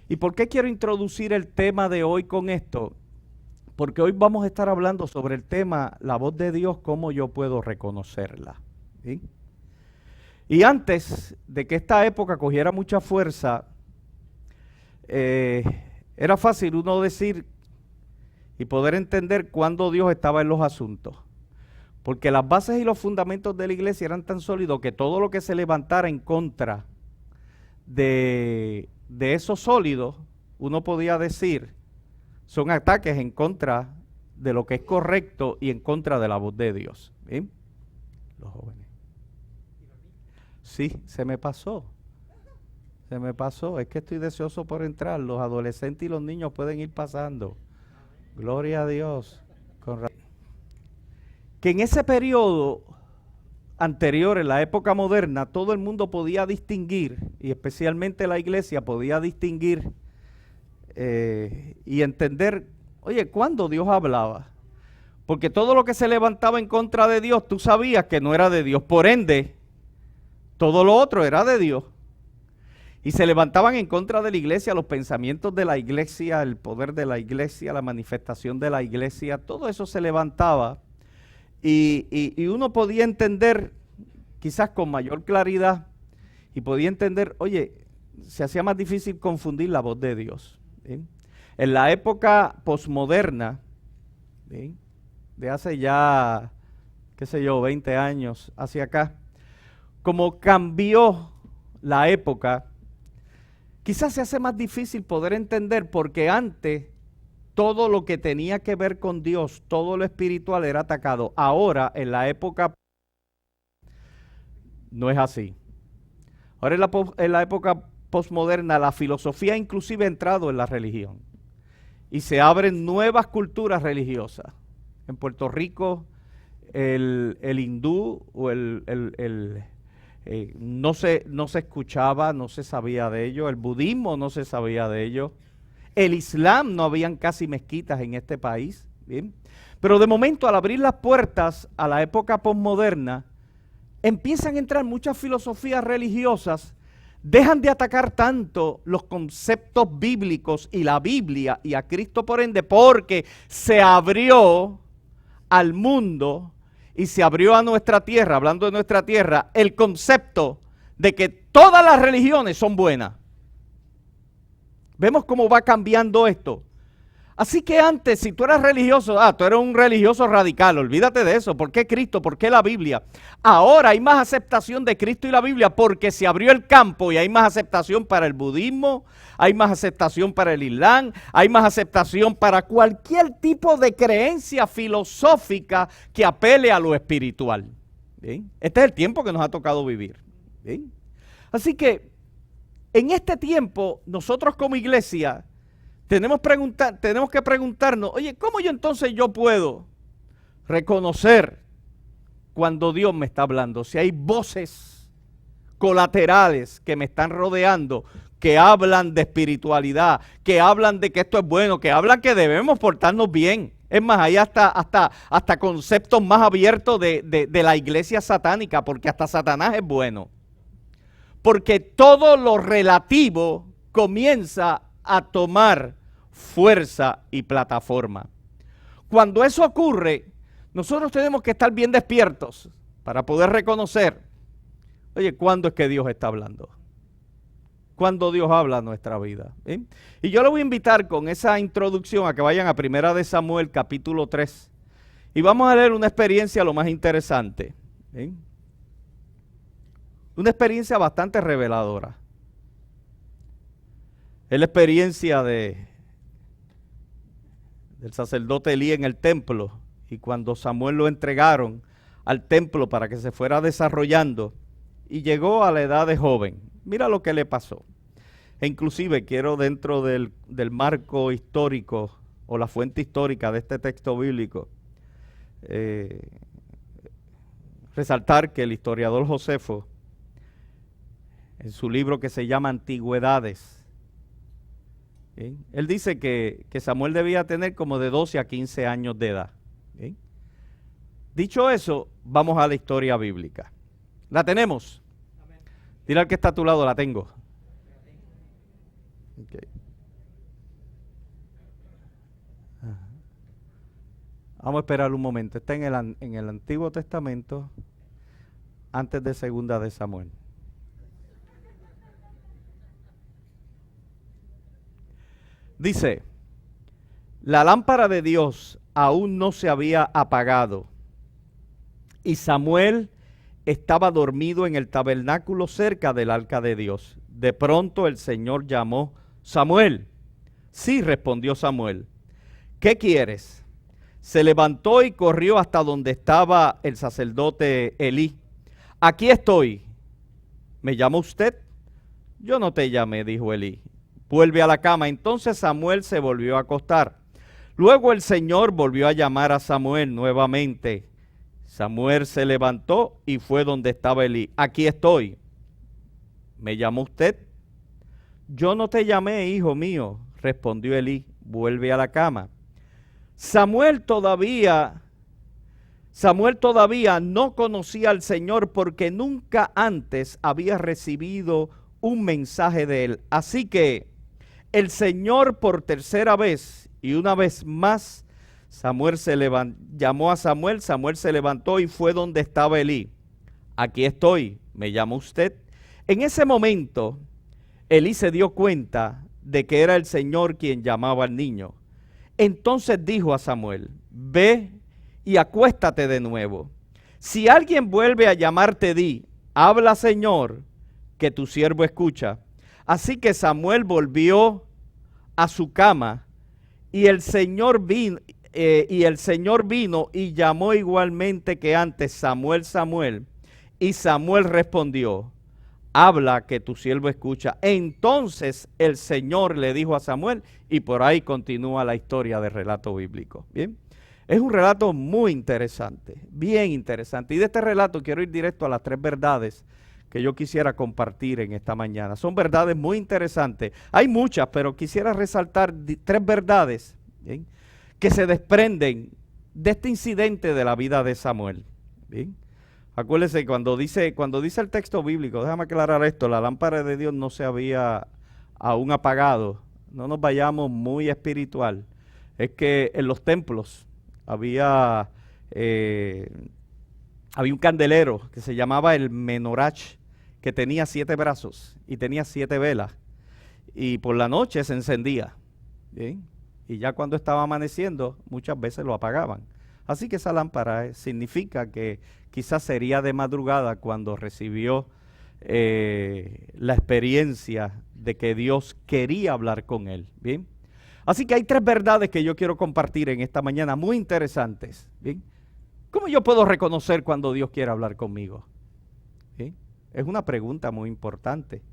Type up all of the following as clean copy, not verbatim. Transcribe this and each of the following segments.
¿Y por qué quiero introducir el tema de hoy con esto? Porque hoy vamos a estar hablando sobre el tema, la voz de Dios, cómo yo puedo reconocerla. ¿Sí? Y antes de que esta época cogiera mucha fuerza, era fácil uno decir y poder entender cuándo Dios estaba en los asuntos. Porque las bases y los fundamentos de la iglesia eran tan sólidos que todo lo que se levantara en contra de esos sólidos, uno podía decir, son ataques en contra de lo que es correcto y en contra de la voz de Dios. ¿Sí? Los jóvenes. Sí, se me pasó. Es que estoy deseoso por entrar. Los adolescentes y los niños pueden ir pasando. Gloria a Dios. Que en ese periodo anterior, en la época moderna, todo el mundo podía distinguir, y especialmente la iglesia podía distinguir y entender, oye, ¿cuándo Dios hablaba? Porque todo lo que se levantaba en contra de Dios, tú sabías que no era de Dios. Por ende, todo lo otro era de Dios. Y se levantaban en contra de la iglesia, los pensamientos de la iglesia, el poder de la iglesia, la manifestación de la iglesia, todo eso se levantaba. Y uno podía entender, quizás con mayor claridad, y podía entender, oye, se hacía más difícil confundir la voz de Dios. ¿Sí? En la época posmoderna, ¿sí?, de hace ya, qué sé yo, 20 años hacia acá, como cambió la época, quizás se hace más difícil poder entender, porque antes todo lo que tenía que ver con Dios, todo lo espiritual era atacado. Ahora, en la época, no es así. Ahora en la época posmoderna, la filosofía inclusive ha entrado en la religión. Y se abren nuevas culturas religiosas. En Puerto Rico, el hindú o no se escuchaba, no se sabía de ello. El budismo no se sabía de ello. El Islam, no habían casi mezquitas en este país. ¿Bien? Pero de momento, al abrir las puertas a la época posmoderna, empiezan a entrar muchas filosofías religiosas, dejan de atacar tanto los conceptos bíblicos y la Biblia y a Cristo por ende, porque se abrió al mundo y se abrió a nuestra tierra, hablando de nuestra tierra, el concepto de que todas las religiones son buenas. Vemos cómo va cambiando esto. Así que antes, si tú eras religioso, tú eres un religioso radical, olvídate de eso. ¿Por qué Cristo? ¿Por qué la Biblia? Ahora hay más aceptación de Cristo y la Biblia porque se abrió el campo y hay más aceptación para el budismo, hay más aceptación para el Islam, hay más aceptación para cualquier tipo de creencia filosófica que apele a lo espiritual. ¿Bien? Este es el tiempo que nos ha tocado vivir. ¿Bien? Así que en este tiempo, nosotros como iglesia tenemos que preguntarnos, oye, ¿cómo yo puedo reconocer cuando Dios me está hablando? Si hay voces colaterales que me están rodeando, que hablan de espiritualidad, que hablan de que esto es bueno, que hablan que debemos portarnos bien. Es más, hay hasta conceptos más abiertos de la iglesia satánica, porque hasta Satanás es bueno. Porque todo lo relativo comienza a tomar fuerza y plataforma. Cuando eso ocurre, nosotros tenemos que estar bien despiertos para poder reconocer, oye, ¿cuándo es que Dios está hablando? ¿Cuándo Dios habla a nuestra vida? ¿Eh? Y yo le voy a invitar con esa introducción a que vayan a 1 de Samuel capítulo 3 y vamos a leer una experiencia lo más interesante. ¿Eh? Una experiencia bastante reveladora. Es la experiencia del sacerdote Elí en el templo, y cuando Samuel lo entregaron al templo para que se fuera desarrollando y llegó a la edad de joven. Mira lo que le pasó. E inclusive quiero, dentro del marco histórico o la fuente histórica de este texto bíblico, resaltar que el historiador Josefo, en su libro que se llama Antigüedades, ¿sí?, él dice que Samuel debía tener como de 12 a 15 años de edad. ¿Sí? Dicho eso, vamos a la historia bíblica. ¿La tenemos? Amén. Dile al que está a tu lado, la tengo. Okay. Vamos a esperar un momento. Está en el Antiguo Testamento, antes de Segunda de Samuel. Dice, la lámpara de Dios aún no se había apagado y Samuel estaba dormido en el tabernáculo cerca del arca de Dios. De pronto el Señor llamó, Samuel. Sí, respondió Samuel. ¿Qué quieres? Se levantó y corrió hasta donde estaba el sacerdote Elí. Aquí estoy. ¿Me llama usted? Yo no te llamé, dijo Elí. Vuelve a la cama. Entonces Samuel se volvió a acostar. Luego el Señor volvió a llamar a Samuel nuevamente. Samuel se levantó y fue donde estaba Elí. Aquí estoy. ¿Me llamó usted? Yo no te llamé, hijo mío, respondió Elí. Vuelve a la cama. Samuel todavía no conocía al Señor porque nunca antes había recibido un mensaje de él. Así que el Señor por tercera vez y una vez más llamó a Samuel. Samuel se levantó y fue donde estaba Elí. Aquí estoy, ¿me llama usted? En ese momento, Elí se dio cuenta de que era el Señor quien llamaba al niño. Entonces dijo a Samuel, ve y acuéstate de nuevo. Si alguien vuelve a llamarte, di, habla Señor, que tu siervo escucha. Así que Samuel volvió a su cama y el Señor vino y llamó igualmente que antes, Samuel, Samuel. Y Samuel respondió, habla que tu siervo escucha. Entonces el Señor le dijo a Samuel, y por ahí continúa la historia del relato bíblico. Bien, es un relato muy interesante, bien interesante. Y de este relato quiero ir directo a las 3 verdades que yo quisiera compartir en esta mañana. Son verdades muy interesantes. Hay muchas, pero quisiera resaltar 3 verdades, ¿bien?, que se desprenden de este incidente de la vida de Samuel. Bien. Acuérdense, cuando dice el texto bíblico, déjame aclarar esto, la lámpara de Dios no se había aún apagado. No nos vayamos muy espiritual. Es que en los templos había un candelero que se llamaba el menorach, que tenía 7 brazos y tenía 7 velas. Y por la noche se encendía. ¿Bien? Y ya cuando estaba amaneciendo, muchas veces lo apagaban. Así que esa lámpara significa que quizás sería de madrugada cuando recibió la experiencia de que Dios quería hablar con él. ¿Bien? Así que hay 3 verdades que yo quiero compartir en esta mañana, muy interesantes. ¿Bien? ¿Cómo yo puedo reconocer cuando Dios quiere hablar conmigo? ¿Bien? Es una pregunta muy importante.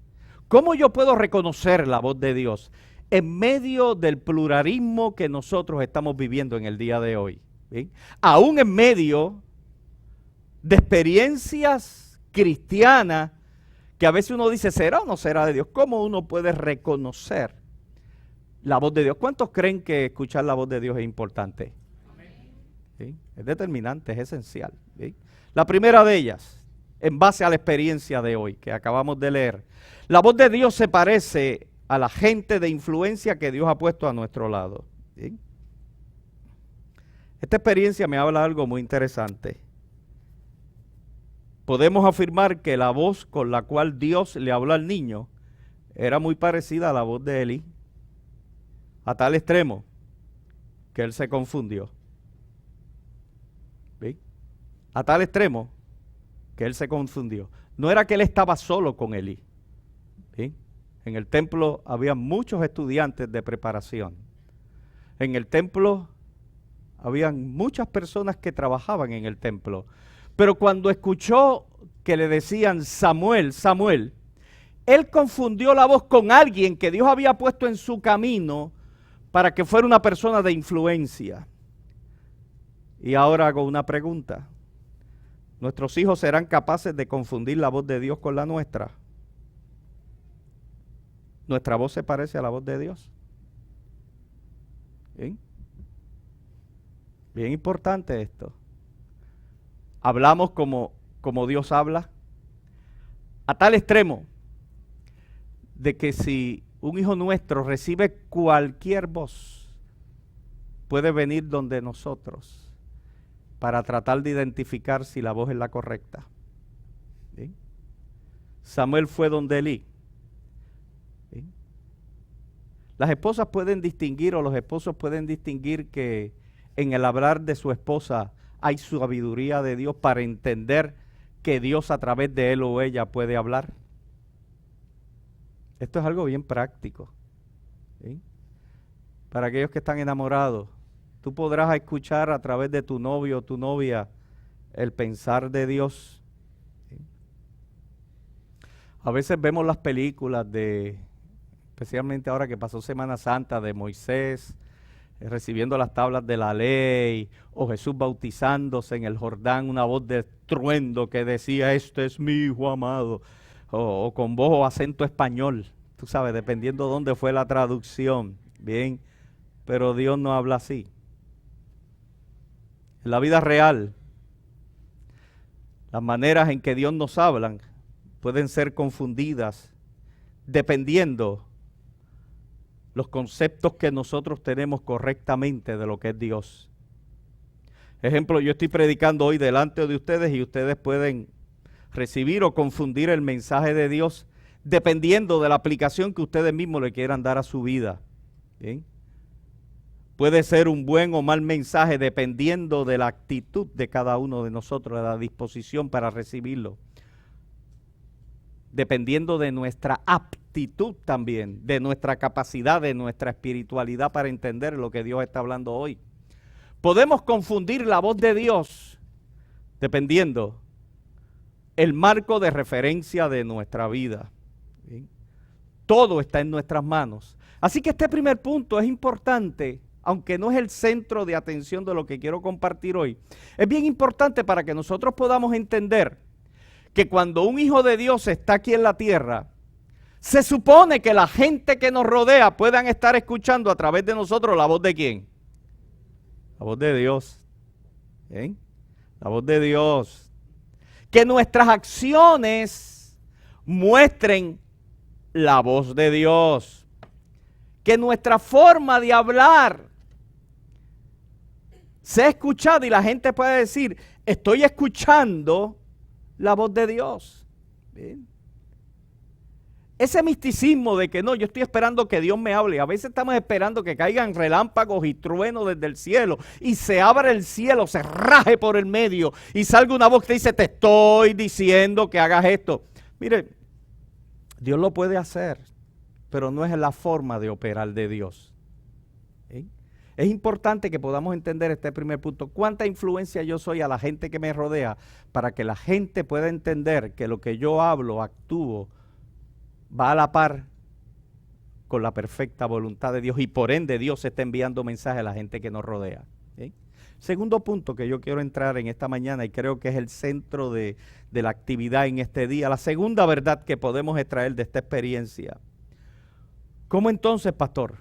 ¿Cómo yo puedo reconocer la voz de Dios en medio del pluralismo que nosotros estamos viviendo en el día de hoy? ¿Bien? Aún en medio de experiencias cristianas que a veces uno dice, ¿será o no será de Dios? ¿Cómo uno puede reconocer la voz de Dios? ¿Cuántos creen que escuchar la voz de Dios es importante? ¿Sí? Es determinante, es esencial. ¿Sí? La primera de ellas, en base a la experiencia de hoy que acabamos de leer, la voz de Dios se parece a la gente de influencia que Dios ha puesto a nuestro lado. ¿Sí? Esta experiencia me habla de algo muy interesante. Podemos afirmar que la voz con la cual Dios le habló al niño era muy parecida a la voz de Elí, a tal extremo que él se confundió. ¿Sí? A tal extremo que él se confundió. No era que él estaba solo con Elí. ¿Sí? En el templo había muchos estudiantes de preparación. En el templo habían muchas personas que trabajaban en el templo. Pero cuando escuchó que le decían Samuel, Samuel, él confundió la voz con alguien que Dios había puesto en su camino para que fuera una persona de influencia. Y ahora hago una pregunta. ¿Nuestros hijos serán capaces de confundir la voz de Dios con la nuestra? ¿Nuestra voz se parece a la voz de Dios? ¿Bien? Bien importante esto. Hablamos como Dios habla, a tal extremo de que si un hijo nuestro recibe cualquier voz, puede venir donde nosotros para tratar de identificar si la voz es la correcta. ¿Sí? Samuel fue donde Elí. ¿Sí? Las esposas pueden distinguir, o los esposos pueden distinguir, que en el hablar de su esposa hay sabiduría de Dios para entender que Dios a través de él o ella puede hablar. Esto es algo bien práctico. ¿Sí? Para aquellos que están enamorados, tú podrás escuchar a través de tu novio o tu novia el pensar de Dios. ¿Sí? A veces vemos las películas especialmente ahora que pasó Semana Santa, de Moisés recibiendo las tablas de la ley, o Jesús bautizándose en el Jordán, una voz de estruendo que decía, este es mi hijo amado, o con voz o acento español, tú sabes, dependiendo dónde fue la traducción. Bien, pero Dios no habla así. En la vida real, las maneras en que Dios nos habla pueden ser confundidas dependiendo los conceptos que nosotros tenemos correctamente de lo que es Dios. Ejemplo, yo estoy predicando hoy delante de ustedes y ustedes pueden recibir o confundir el mensaje de Dios dependiendo de la aplicación que ustedes mismos le quieran dar a su vida. ¿Bien? Puede ser un buen o mal mensaje dependiendo de la actitud de cada uno de nosotros, de la disposición para recibirlo. Dependiendo de nuestra aptitud también, de nuestra capacidad, de nuestra espiritualidad para entender lo que Dios está hablando hoy. Podemos confundir la voz de Dios dependiendo el marco de referencia de nuestra vida. ¿Sí? Todo está en nuestras manos. Así que este primer punto es importante, aunque no es el centro de atención de lo que quiero compartir hoy. Es bien importante para que nosotros podamos entender que cuando un hijo de Dios está aquí en la tierra, se supone que la gente que nos rodea puedan estar escuchando a través de nosotros la voz de ¿quién? La voz de Dios. ¿Eh? La voz de Dios. Que nuestras acciones muestren la voz de Dios. Que nuestra forma de hablar sea escuchada y la gente pueda decir, estoy escuchando la voz de Dios. ¿Bien? Ese misticismo de que no, yo estoy esperando que Dios me hable. A veces estamos esperando que caigan relámpagos y truenos desde el cielo y se abra el cielo, se raje por el medio y salga una voz que te dice, te estoy diciendo que hagas esto. Mire, Dios lo puede hacer, pero no es la forma de operar de Dios. ¿Sí? Es importante que podamos entender este primer punto. ¿Cuánta influencia yo soy a la gente que me rodea para que la gente pueda entender que lo que yo hablo, actúo, va a la par con la perfecta voluntad de Dios y por ende Dios está enviando mensajes a la gente que nos rodea? ¿Sí? Segundo punto que yo quiero entrar en esta mañana y creo que es el centro de la actividad en este día. La segunda verdad que podemos extraer de esta experiencia. ¿Cómo entonces, pastor,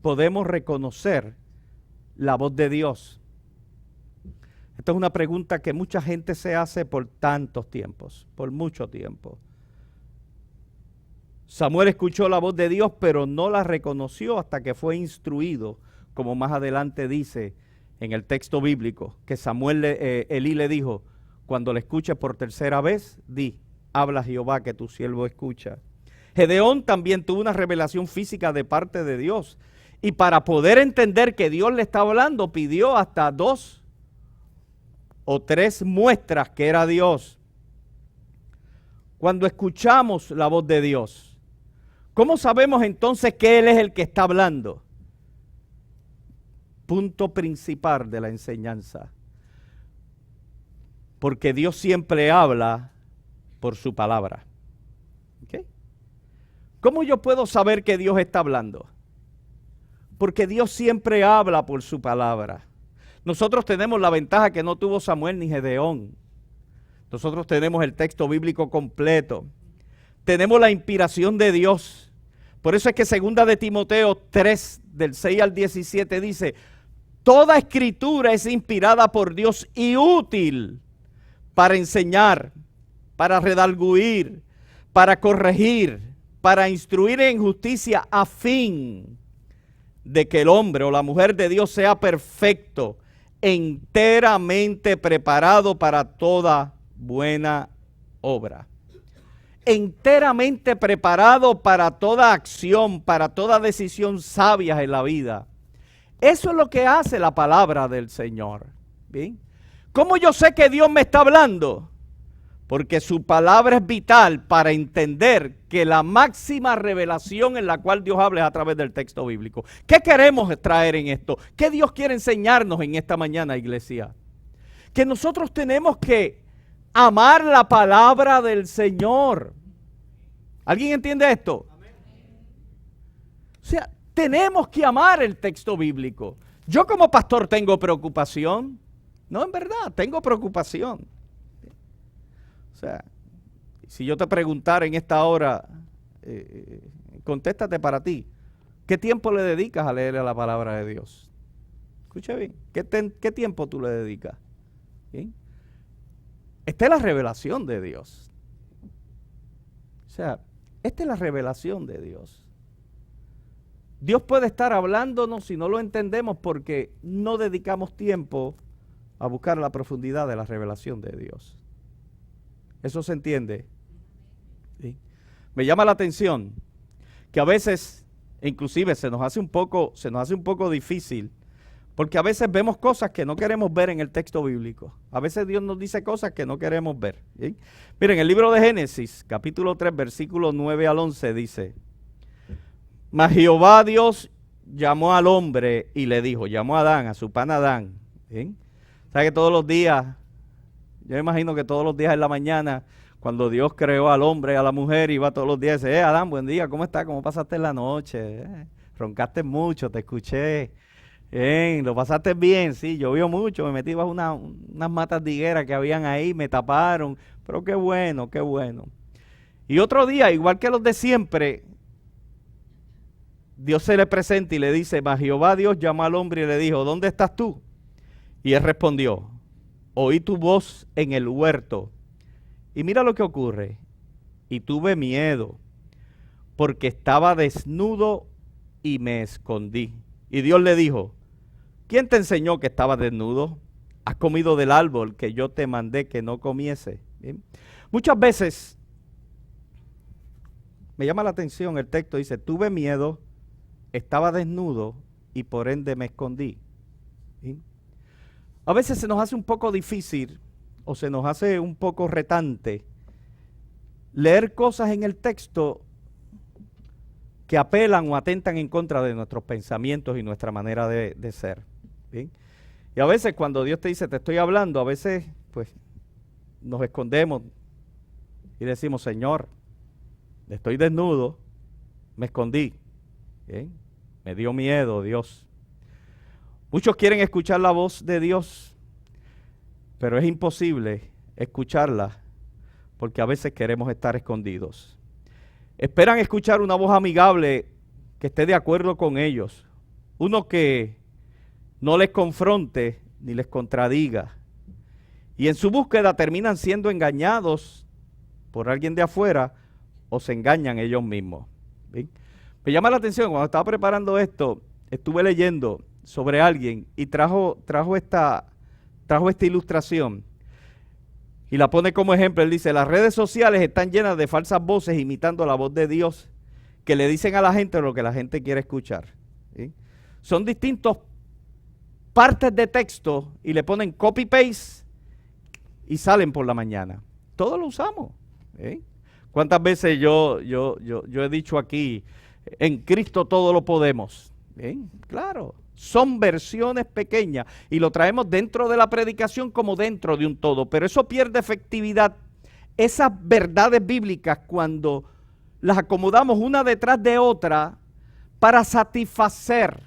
podemos reconocer la voz de Dios? Esta es una pregunta que mucha gente se hace por tantos tiempos, por mucho tiempo. Samuel escuchó la voz de Dios, pero no la reconoció hasta que fue instruido, como más adelante dice en el texto bíblico, que Elí le dijo, cuando le escuches por tercera vez, di, habla Jehová que tu siervo escucha. Gedeón también tuvo una revelación física de parte de Dios. Y para poder entender que Dios le estaba hablando, pidió hasta 2 o 3 muestras que era Dios. Cuando escuchamos la voz de Dios, ¿cómo sabemos entonces que Él es el que está hablando? Punto principal de la enseñanza. Porque Dios siempre habla por su palabra. ¿Okay? ¿Cómo yo puedo saber que Dios está hablando? Porque Dios siempre habla por su palabra. Nosotros tenemos la ventaja que no tuvo Samuel ni Gedeón. Nosotros tenemos el texto bíblico completo. Tenemos la inspiración de Dios. Por eso es que 2 de Timoteo 3, del 6 al 17 dice, toda escritura es inspirada por Dios y útil para enseñar, para redarguir, para corregir, para instruir en justicia a fin de que el hombre o la mujer de Dios sea perfecto, enteramente preparado para toda buena obra. Enteramente preparado para toda acción, para toda decisión sabia en la vida. Eso es lo que hace la palabra del Señor. ¿Bien? ¿Cómo yo sé que Dios me está hablando? Porque su palabra es vital para entender que la máxima revelación en la cual Dios habla es a través del texto bíblico. ¿Qué queremos extraer en esto? ¿Qué Dios quiere enseñarnos en esta mañana, iglesia? Que nosotros tenemos que amar la palabra del Señor. ¿Alguien entiende esto? O sea, tenemos que amar el texto bíblico. Yo como pastor tengo preocupación. No, en verdad, tengo preocupación. O sea, si yo te preguntara en esta hora, contéstate para ti, ¿qué tiempo le dedicas a leer la palabra de Dios? Escucha bien, ¿qué tiempo tú le dedicas? ¿Bien? Esta es la revelación de Dios. O sea, esta es la revelación de Dios. Dios puede estar hablándonos si no lo entendemos porque no dedicamos tiempo a buscar la profundidad de la revelación de Dios. ¿Eso se entiende? ¿Sí? Me llama la atención que a veces, inclusive se nos hace un poco difícil, porque a veces vemos cosas que no queremos ver en el texto bíblico. A veces Dios nos dice cosas que no queremos ver. ¿Sí? Miren, el libro de Génesis, capítulo 3, versículos 9 al 11, dice: Mas Jehová Dios llamó al hombre y le dijo, llamó a Adán, a su pana Adán. ¿Sí? ¿Sabe que todos los días, yo me imagino que todos los días en la mañana, cuando Dios creó al hombre y a la mujer, iba todos los días y dice, Adán, buen día, ¿cómo estás? ¿Cómo pasaste la noche? Roncaste mucho, te escuché. Lo pasaste bien, sí, llovió mucho, me metí bajo unas matas de higuera que habían ahí, me taparon, pero qué bueno, qué bueno. Y otro día, igual que los de siempre, Dios se le presenta y le dice, mas Jehová Dios llamó al hombre y le dijo, ¿dónde estás tú? Y él respondió, oí tu voz en el huerto. Y mira lo que ocurre. Y tuve miedo, porque estaba desnudo y me escondí. Y Dios le dijo, ¿quién te enseñó que estabas desnudo? ¿Has comido del árbol que yo te mandé que no comiese? ¿Bien? Muchas veces me llama la atención el texto, dice, tuve miedo, estaba desnudo y por ende me escondí. ¿Bien? A veces se nos hace un poco difícil o se nos hace un poco retante leer cosas en el texto que apelan o atentan en contra de nuestros pensamientos y nuestra manera de ser. ¿Bien? Y a veces cuando Dios te dice, te estoy hablando, a veces pues nos escondemos y decimos, Señor, estoy desnudo, me escondí. ¿Bien? Me dio miedo, Dios. Muchos quieren escuchar la voz de Dios, pero es imposible escucharla porque a veces queremos estar escondidos. Esperan escuchar una voz amigable que esté de acuerdo con ellos, uno que no les confronte ni les contradiga. Y en su búsqueda terminan siendo engañados por alguien de afuera o se engañan ellos mismos. ¿Bien? Me llama la atención, cuando estaba preparando esto, estuve leyendo sobre alguien y trajo esta ilustración y la pone como ejemplo. Él dice, las redes sociales están llenas de falsas voces imitando la voz de Dios que le dicen a la gente lo que la gente quiere escuchar. ¿Sí? Son distintos partes de texto y le ponen copy-paste y salen por la mañana. Todos lo usamos. ¿Sí? ¿Cuántas veces yo he dicho aquí, en Cristo todo lo podemos? ¿Sí? Claro. Son versiones pequeñas y lo traemos dentro de la predicación como dentro de un todo, pero eso pierde efectividad. Esas verdades bíblicas cuando las acomodamos una detrás de otra para satisfacer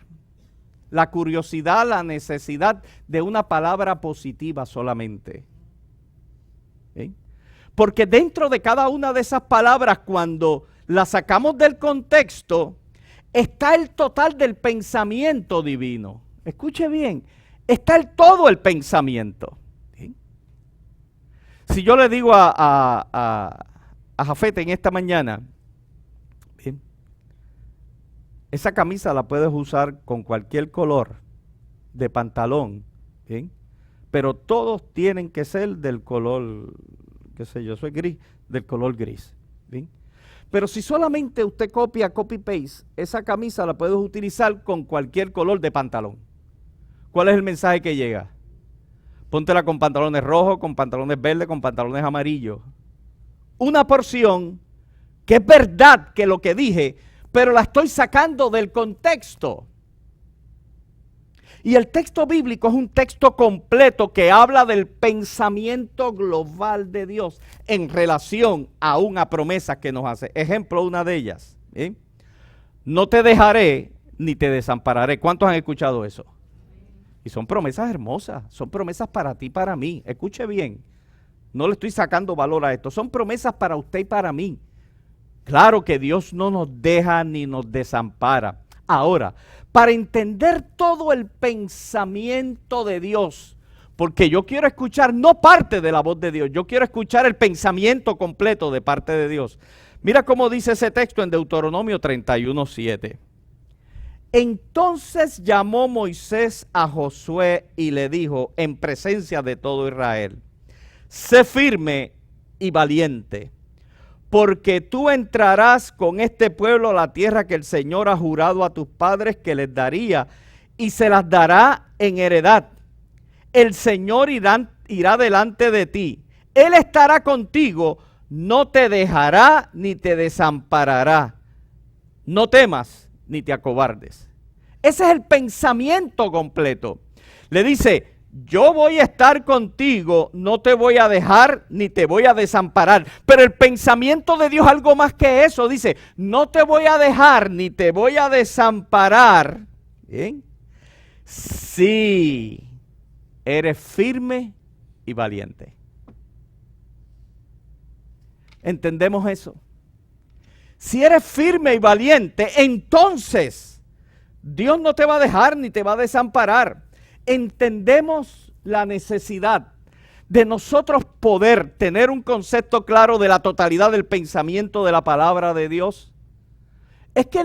la curiosidad, la necesidad de una palabra positiva solamente. ¿Sí? Porque dentro de cada una de esas palabras, cuando las sacamos del contexto, está el total del pensamiento divino. Escuche bien, está todo el pensamiento. ¿Sí? Si yo le digo a Jafet en esta mañana, ¿sí? Esa camisa la puedes usar con cualquier color de pantalón ¿bien? Pero todos tienen que ser del color, qué sé yo, soy gris, del color gris, ¿bien? Pero si solamente usted copia, copy-paste, esa camisa la puedes utilizar con cualquier color de pantalón. ¿Cuál es el mensaje que llega? Póntela con pantalones rojos, con pantalones verdes, con pantalones amarillos. Una porción que es verdad que lo que dije, pero la estoy sacando del contexto. Y el texto bíblico es un texto completo que habla del pensamiento global de Dios en relación a una promesa que nos hace. Ejemplo, una de ellas. ¿Bien? No te dejaré ni te desampararé. ¿Cuántos han escuchado eso? Y son promesas hermosas, son promesas para ti y para mí. Escuche bien, no le estoy sacando valor a esto. Son promesas para usted y para mí. Claro que Dios no nos deja ni nos desampara. Ahora, para entender todo el pensamiento de Dios, porque yo quiero escuchar no parte de la voz de Dios, yo quiero escuchar el pensamiento completo de parte de Dios. Mira cómo dice ese texto en Deuteronomio 31:7. Entonces llamó Moisés a Josué y le dijo en presencia de todo Israel: sé firme y valiente, porque tú entrarás con este pueblo a la tierra que el Señor ha jurado a tus padres que les daría, y se las dará en heredad. El Señor irá delante de ti, Él estará contigo, no te dejará ni te desamparará. No temas ni te acobardes. Ese es el pensamiento completo. Le dice: yo voy a estar contigo, no te voy a dejar ni te voy a desamparar. Pero el pensamiento de Dios es algo más que eso. Dice: no te voy a dejar ni te voy a desamparar. ¿Bien? Sí, eres firme y valiente. ¿Entendemos eso? Si eres firme y valiente, entonces Dios no te va a dejar ni te va a desamparar. Entendemos la necesidad de nosotros poder tener un concepto claro de la totalidad del pensamiento de la palabra de Dios. Es que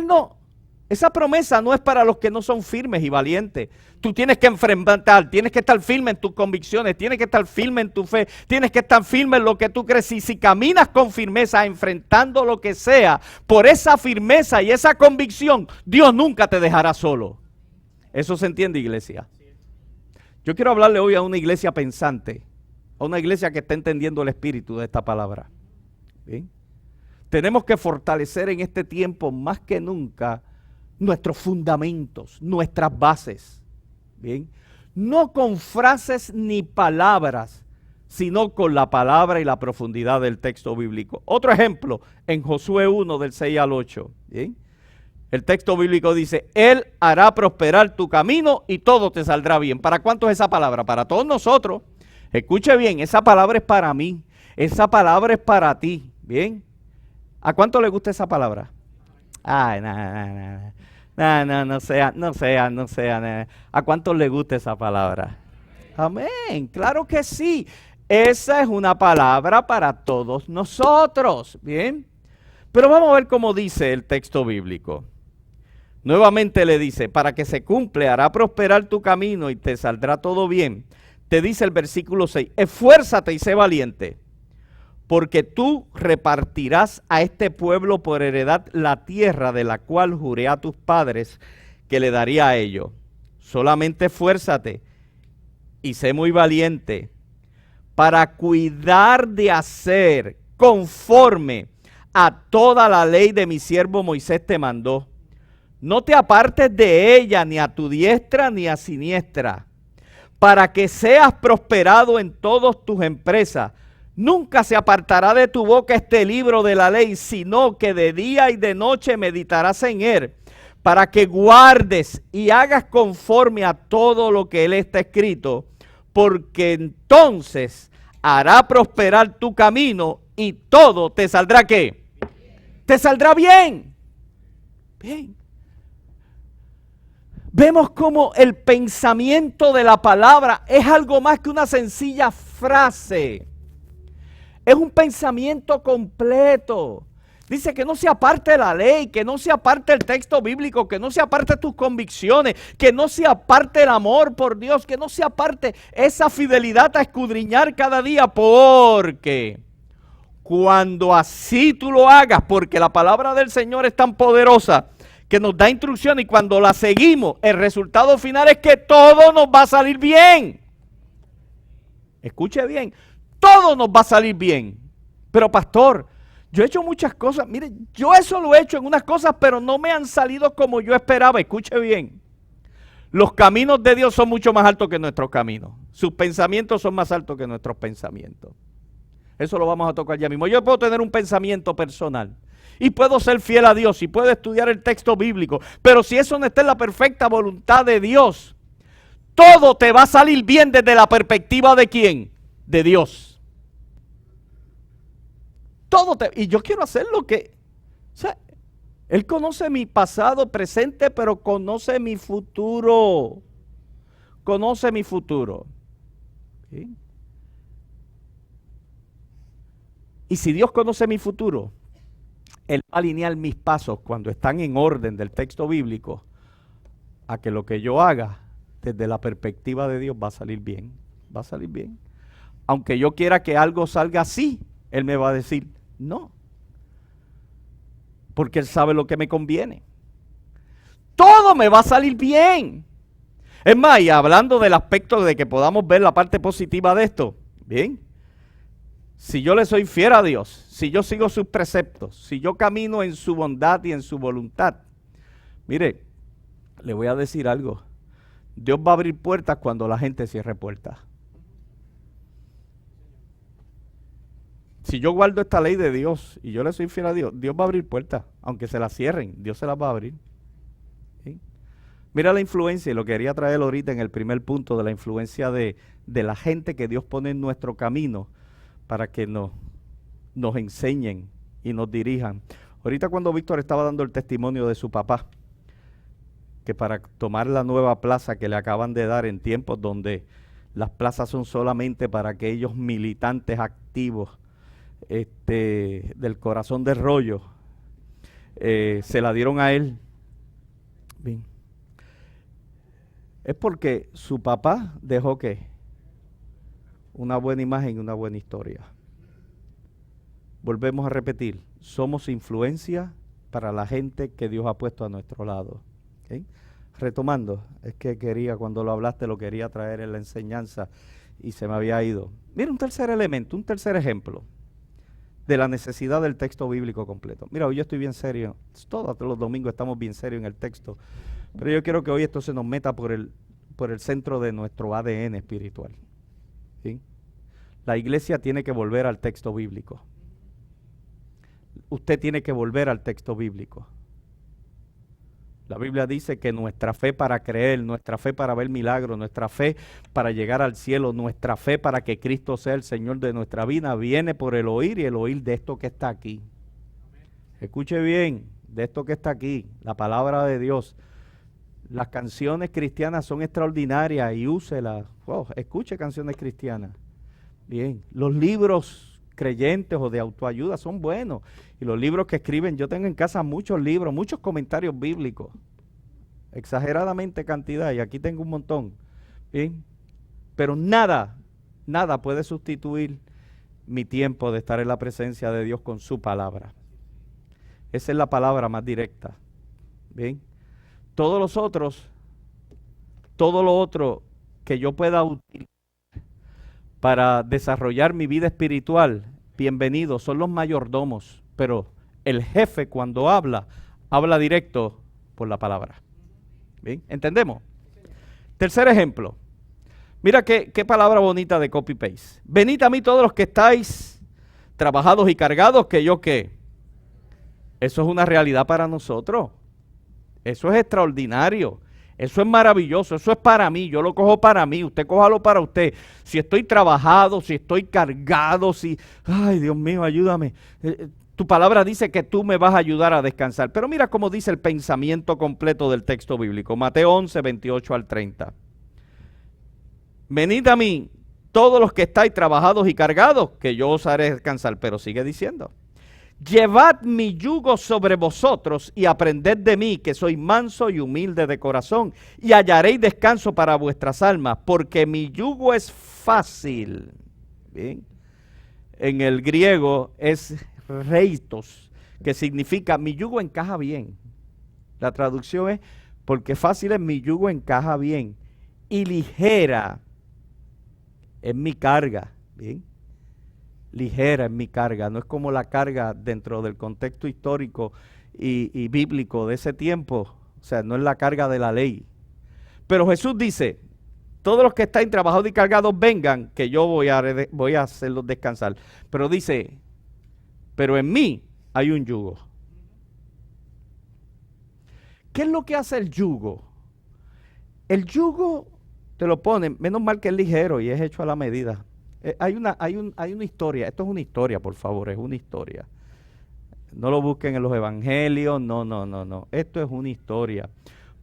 esa promesa no es para los que no son firmes y valientes. Tú tienes que enfrentar, tienes que estar firme en tus convicciones, tienes que estar firme en tu fe, tienes que estar firme en lo que tú crees. Y si caminas con firmeza, enfrentando lo que sea, por esa firmeza y esa convicción, Dios nunca te dejará solo. ¿Eso se entiende, iglesia? Yo quiero hablarle hoy a una iglesia pensante, a una iglesia que está entendiendo el espíritu de esta palabra. ¿Bien? Tenemos que fortalecer en este tiempo más que nunca nuestros fundamentos, nuestras bases. Bien, no con frases ni palabras, sino con la palabra y la profundidad del texto bíblico. Otro ejemplo, en Josué 1, del 6 al 8. Bien, el texto bíblico dice: Él hará prosperar tu camino y todo te saldrá bien. ¿Para cuántos es esa palabra? Para todos nosotros. Escuche bien, esa palabra es para mí, esa palabra es para ti. Bien, ¿a cuánto le gusta esa palabra? Ay, no sea. ¿A cuántos le gusta esa palabra? Amén, claro que sí. Esa es una palabra para todos nosotros, ¿bien? Pero vamos a ver cómo dice el texto bíblico. Nuevamente le dice: para que se cumple, hará prosperar tu camino y te saldrá todo bien. Te dice el versículo 6, esfuérzate y sé valiente, porque tú repartirás a este pueblo por heredad la tierra de la cual juré a tus padres que le daría a ellos. Solamente esfuérzate y sé muy valiente para cuidar de hacer conforme a toda la ley de mi siervo Moisés te mandó. No te apartes de ella ni a tu diestra ni a siniestra, para que seas prosperado en todas tus empresas. Nunca se apartará de tu boca este libro de la ley, sino que de día y de noche meditarás en él, para que guardes y hagas conforme a todo lo que él está escrito, porque entonces hará prosperar tu camino y todo te saldrá ¿qué? Te saldrá bien. Bien. Vemos cómo el pensamiento de la palabra es algo más que una sencilla frase. Es un pensamiento completo Dice que no se aparte la ley, que no se aparte el texto bíblico, que no se aparte tus convicciones, que no se aparte el amor por Dios, que no se aparte esa fidelidad a escudriñar cada día, porque cuando así tú lo hagas, porque la palabra del Señor es tan poderosa que nos da instrucción y cuando la seguimos, el resultado final es que todo nos va a salir bien. Escuche bien, todo nos va a salir bien. Pero pastor, yo he hecho muchas cosas, mire, yo eso lo he hecho en unas cosas, pero no me han salido como yo esperaba. Escuche bien, los caminos de Dios son mucho más altos que nuestros caminos. Sus pensamientos son más altos que nuestros pensamientos. Eso lo vamos a tocar ya mismo. Yo puedo tener un pensamiento personal y puedo ser fiel a Dios y puedo estudiar el texto bíblico, pero si eso no está en la perfecta voluntad de Dios, todo te va a salir bien desde la perspectiva de ¿quién? De Dios. Y yo quiero hacer lo que, o sea, Él conoce mi pasado, presente, pero conoce mi futuro. Conoce mi futuro. ¿Sí? Y si Dios conoce mi futuro, Él va a alinear mis pasos cuando están en orden del texto bíblico a que lo que yo haga desde la perspectiva de Dios va a salir bien. Va a salir bien. Aunque yo quiera que algo salga así, Él me va a decir, no. Porque Él sabe lo que me conviene. Todo me va a salir bien. Es más, y hablando del aspecto de que podamos ver la parte positiva de esto, bien. Si yo le soy fiel a Dios, si yo sigo sus preceptos, si yo camino en su bondad y en su voluntad, mire, le voy a decir algo. Dios va a abrir puertas cuando la gente cierre puertas. Si yo guardo esta ley de Dios y yo le soy fiel a Dios, Dios va a abrir puertas. Aunque se las cierren, Dios se las va a abrir. ¿Sí? Mira la influencia, y lo quería traer ahorita en el primer punto, de la influencia de la gente que Dios pone en nuestro camino para que nos enseñen y nos dirijan. Ahorita cuando Víctor estaba dando el testimonio de su papá, que para tomar la nueva plaza que le acaban de dar en tiempos donde las plazas son solamente para aquellos militantes activos del corazón del rollo, se la dieron a él. Bien. Es porque su papá dejó ¿qué? Una buena imagen y una buena historia. Volvemos a repetir, somos influencia para la gente que Dios ha puesto a nuestro lado. ¿Okay? Retomando, es que cuando lo hablaste, lo quería traer en la enseñanza y se me había ido. Mira un tercer elemento, un tercer ejemplo de la necesidad del texto bíblico completo. Mira, hoy yo estoy bien serio, todos los domingos estamos bien serios en el texto, pero yo quiero que hoy esto se nos meta por el centro de nuestro ADN espiritual. ¿Sí? La iglesia tiene que volver al texto bíblico. Usted tiene que volver al texto bíblico. La Biblia dice que nuestra fe para creer, nuestra fe para ver milagros, nuestra fe para llegar al cielo, nuestra fe para que Cristo sea el Señor de nuestra vida, viene por el oír y el oír de esto que está aquí. Escuche bien, de esto que está aquí, la palabra de Dios. Las canciones cristianas son extraordinarias y úselas. Wow, escuche canciones cristianas. Bien, los libros creyentes o de autoayuda son buenos. Y los libros que escriben, yo tengo en casa muchos libros, muchos comentarios bíblicos. Exageradamente cantidad, y aquí tengo un montón. Bien, pero nada puede sustituir mi tiempo de estar en la presencia de Dios con su palabra. Esa es la palabra más directa. Bien. Todo lo otro que yo pueda utilizar para desarrollar mi vida espiritual, bienvenido, son los mayordomos, pero el jefe cuando habla directo por la palabra. ¿Bien? ¿Entendemos? Tercer ejemplo. Mira qué palabra bonita de copy-paste. Venid a mí todos los que estáis trabajados y cargados, que yo qué. Eso es una realidad para nosotros. Eso es extraordinario. Eso es maravilloso. Eso es para mí. Yo lo cojo para mí. Usted cójalo para usted. Si estoy trabajado, si estoy cargado, ay, Dios mío, ayúdame. Tu palabra dice que tú me vas a ayudar a descansar. Pero mira cómo dice el pensamiento completo del texto bíblico. Mateo 11, 28 al 30. Venid a mí, todos los que estáis trabajados y cargados, que yo os haré descansar. Pero sigue diciendo. Llevad mi yugo sobre vosotros y aprended de mí, que soy manso y humilde de corazón, y hallaréis descanso para vuestras almas, porque mi yugo es fácil. Bien. En el griego es reitos, que significa mi yugo encaja bien. La traducción es porque fácil es mi yugo encaja bien y ligera es mi carga. Bien. Ligera es mi carga, no es como la carga dentro del contexto histórico y bíblico de ese tiempo, o sea, no es la carga de la ley. Pero Jesús dice, todos los que están trabajados y cargados vengan, que yo voy a hacerlos descansar. Pero dice, pero en mí hay un yugo. ¿Qué es lo que hace el yugo? El yugo te lo ponen, menos mal que es ligero y es hecho a la medida. Hay una historia, esto es una historia, por favor, es una historia. No lo busquen en los evangelios, no. Esto es una historia.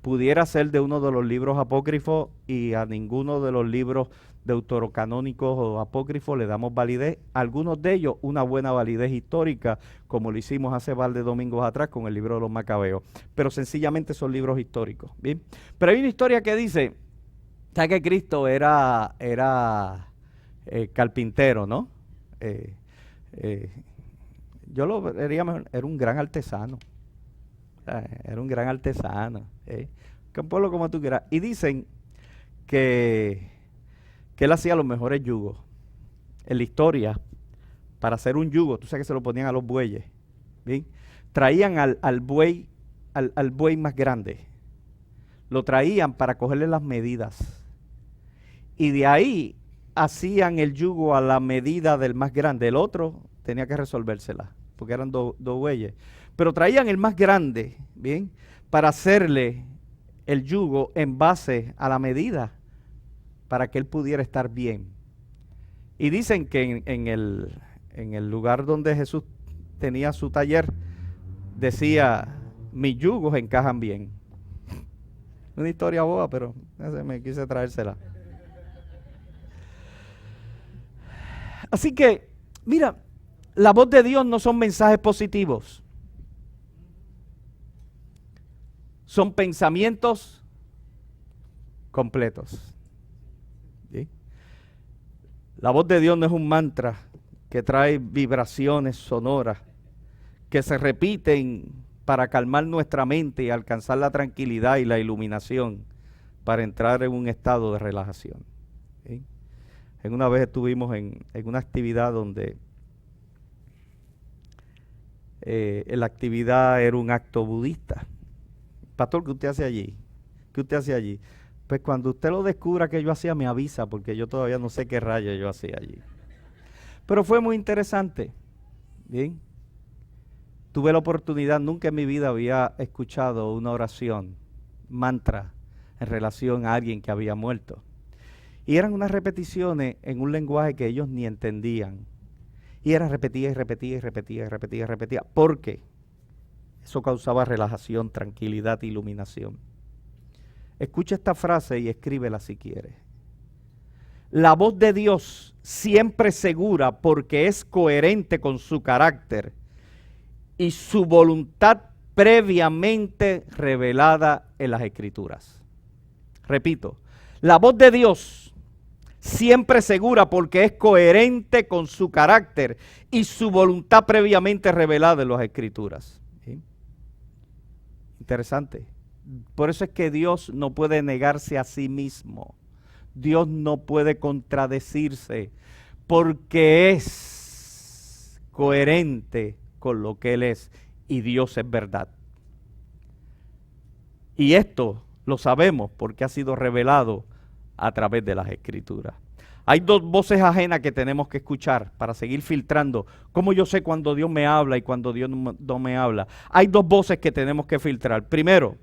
Pudiera ser de uno de los libros apócrifos y a ninguno de los libros deuterocanónicos o apócrifos le damos validez. Algunos de ellos una buena validez histórica, como lo hicimos hace par de domingos atrás con el libro de los Macabeos. Pero sencillamente son libros históricos, ¿bien? Pero hay una historia que dice, ¿sabes que Cristo era carpintero, ¿no? Yo lo vería mejor, era un gran artesano. Era un gran artesano. Que un pueblo como tú quieras. Y dicen que él hacía los mejores yugos. En la historia, para hacer un yugo, tú sabes que se lo ponían a los bueyes. ¿Bien? Traían al buey más grande. Lo traían para cogerle las medidas. Y de ahí hacían el yugo a la medida del más grande. El otro tenía que resolvérsela, porque eran dos bueyes. Pero traían el más grande, ¿bien? Para hacerle el yugo en base a la medida, para que él pudiera estar bien. Y dicen que en el lugar donde Jesús tenía su taller, decía, mis yugos encajan bien. Una historia boba, pero me quise traérsela. Así que, mira, la voz de Dios no son mensajes positivos. Son pensamientos completos. ¿Sí? La voz de Dios no es un mantra que trae vibraciones sonoras que se repiten para calmar nuestra mente y alcanzar la tranquilidad y la iluminación para entrar en un estado de relajación. ¿Sí? En una vez estuvimos en una actividad donde la actividad era un acto budista. Pastor, ¿qué usted hace allí? ¿Qué usted hace allí? Pues cuando usted lo descubra que yo hacía, me avisa, porque yo todavía no sé qué rayos yo hacía allí. Pero fue muy interesante. Bien. Tuve la oportunidad, nunca en mi vida había escuchado una oración, mantra, en relación a alguien que había muerto. Y eran unas repeticiones en un lenguaje que ellos ni entendían. Y era repetía y repetía y repetía y repetía y repetía. ¿Por qué? Eso causaba relajación, tranquilidad, iluminación. Escucha esta frase y escríbela si quieres. La voz de Dios siempre segura porque es coherente con su carácter y su voluntad previamente revelada en las Escrituras. Repito, la voz de Dios siempre segura porque es coherente con su carácter y su voluntad previamente revelada en las Escrituras. ¿Sí? Interesante. Por eso es que Dios no puede negarse a sí mismo. Dios no puede contradecirse porque es coherente con lo que Él es y Dios es verdad. Y esto lo sabemos porque ha sido revelado a través de las Escrituras. Hay dos voces ajenas que tenemos que escuchar para seguir filtrando. ¿Cómo yo sé cuando Dios me habla y cuando Dios no me habla? Hay dos voces que tenemos que filtrar. Primero,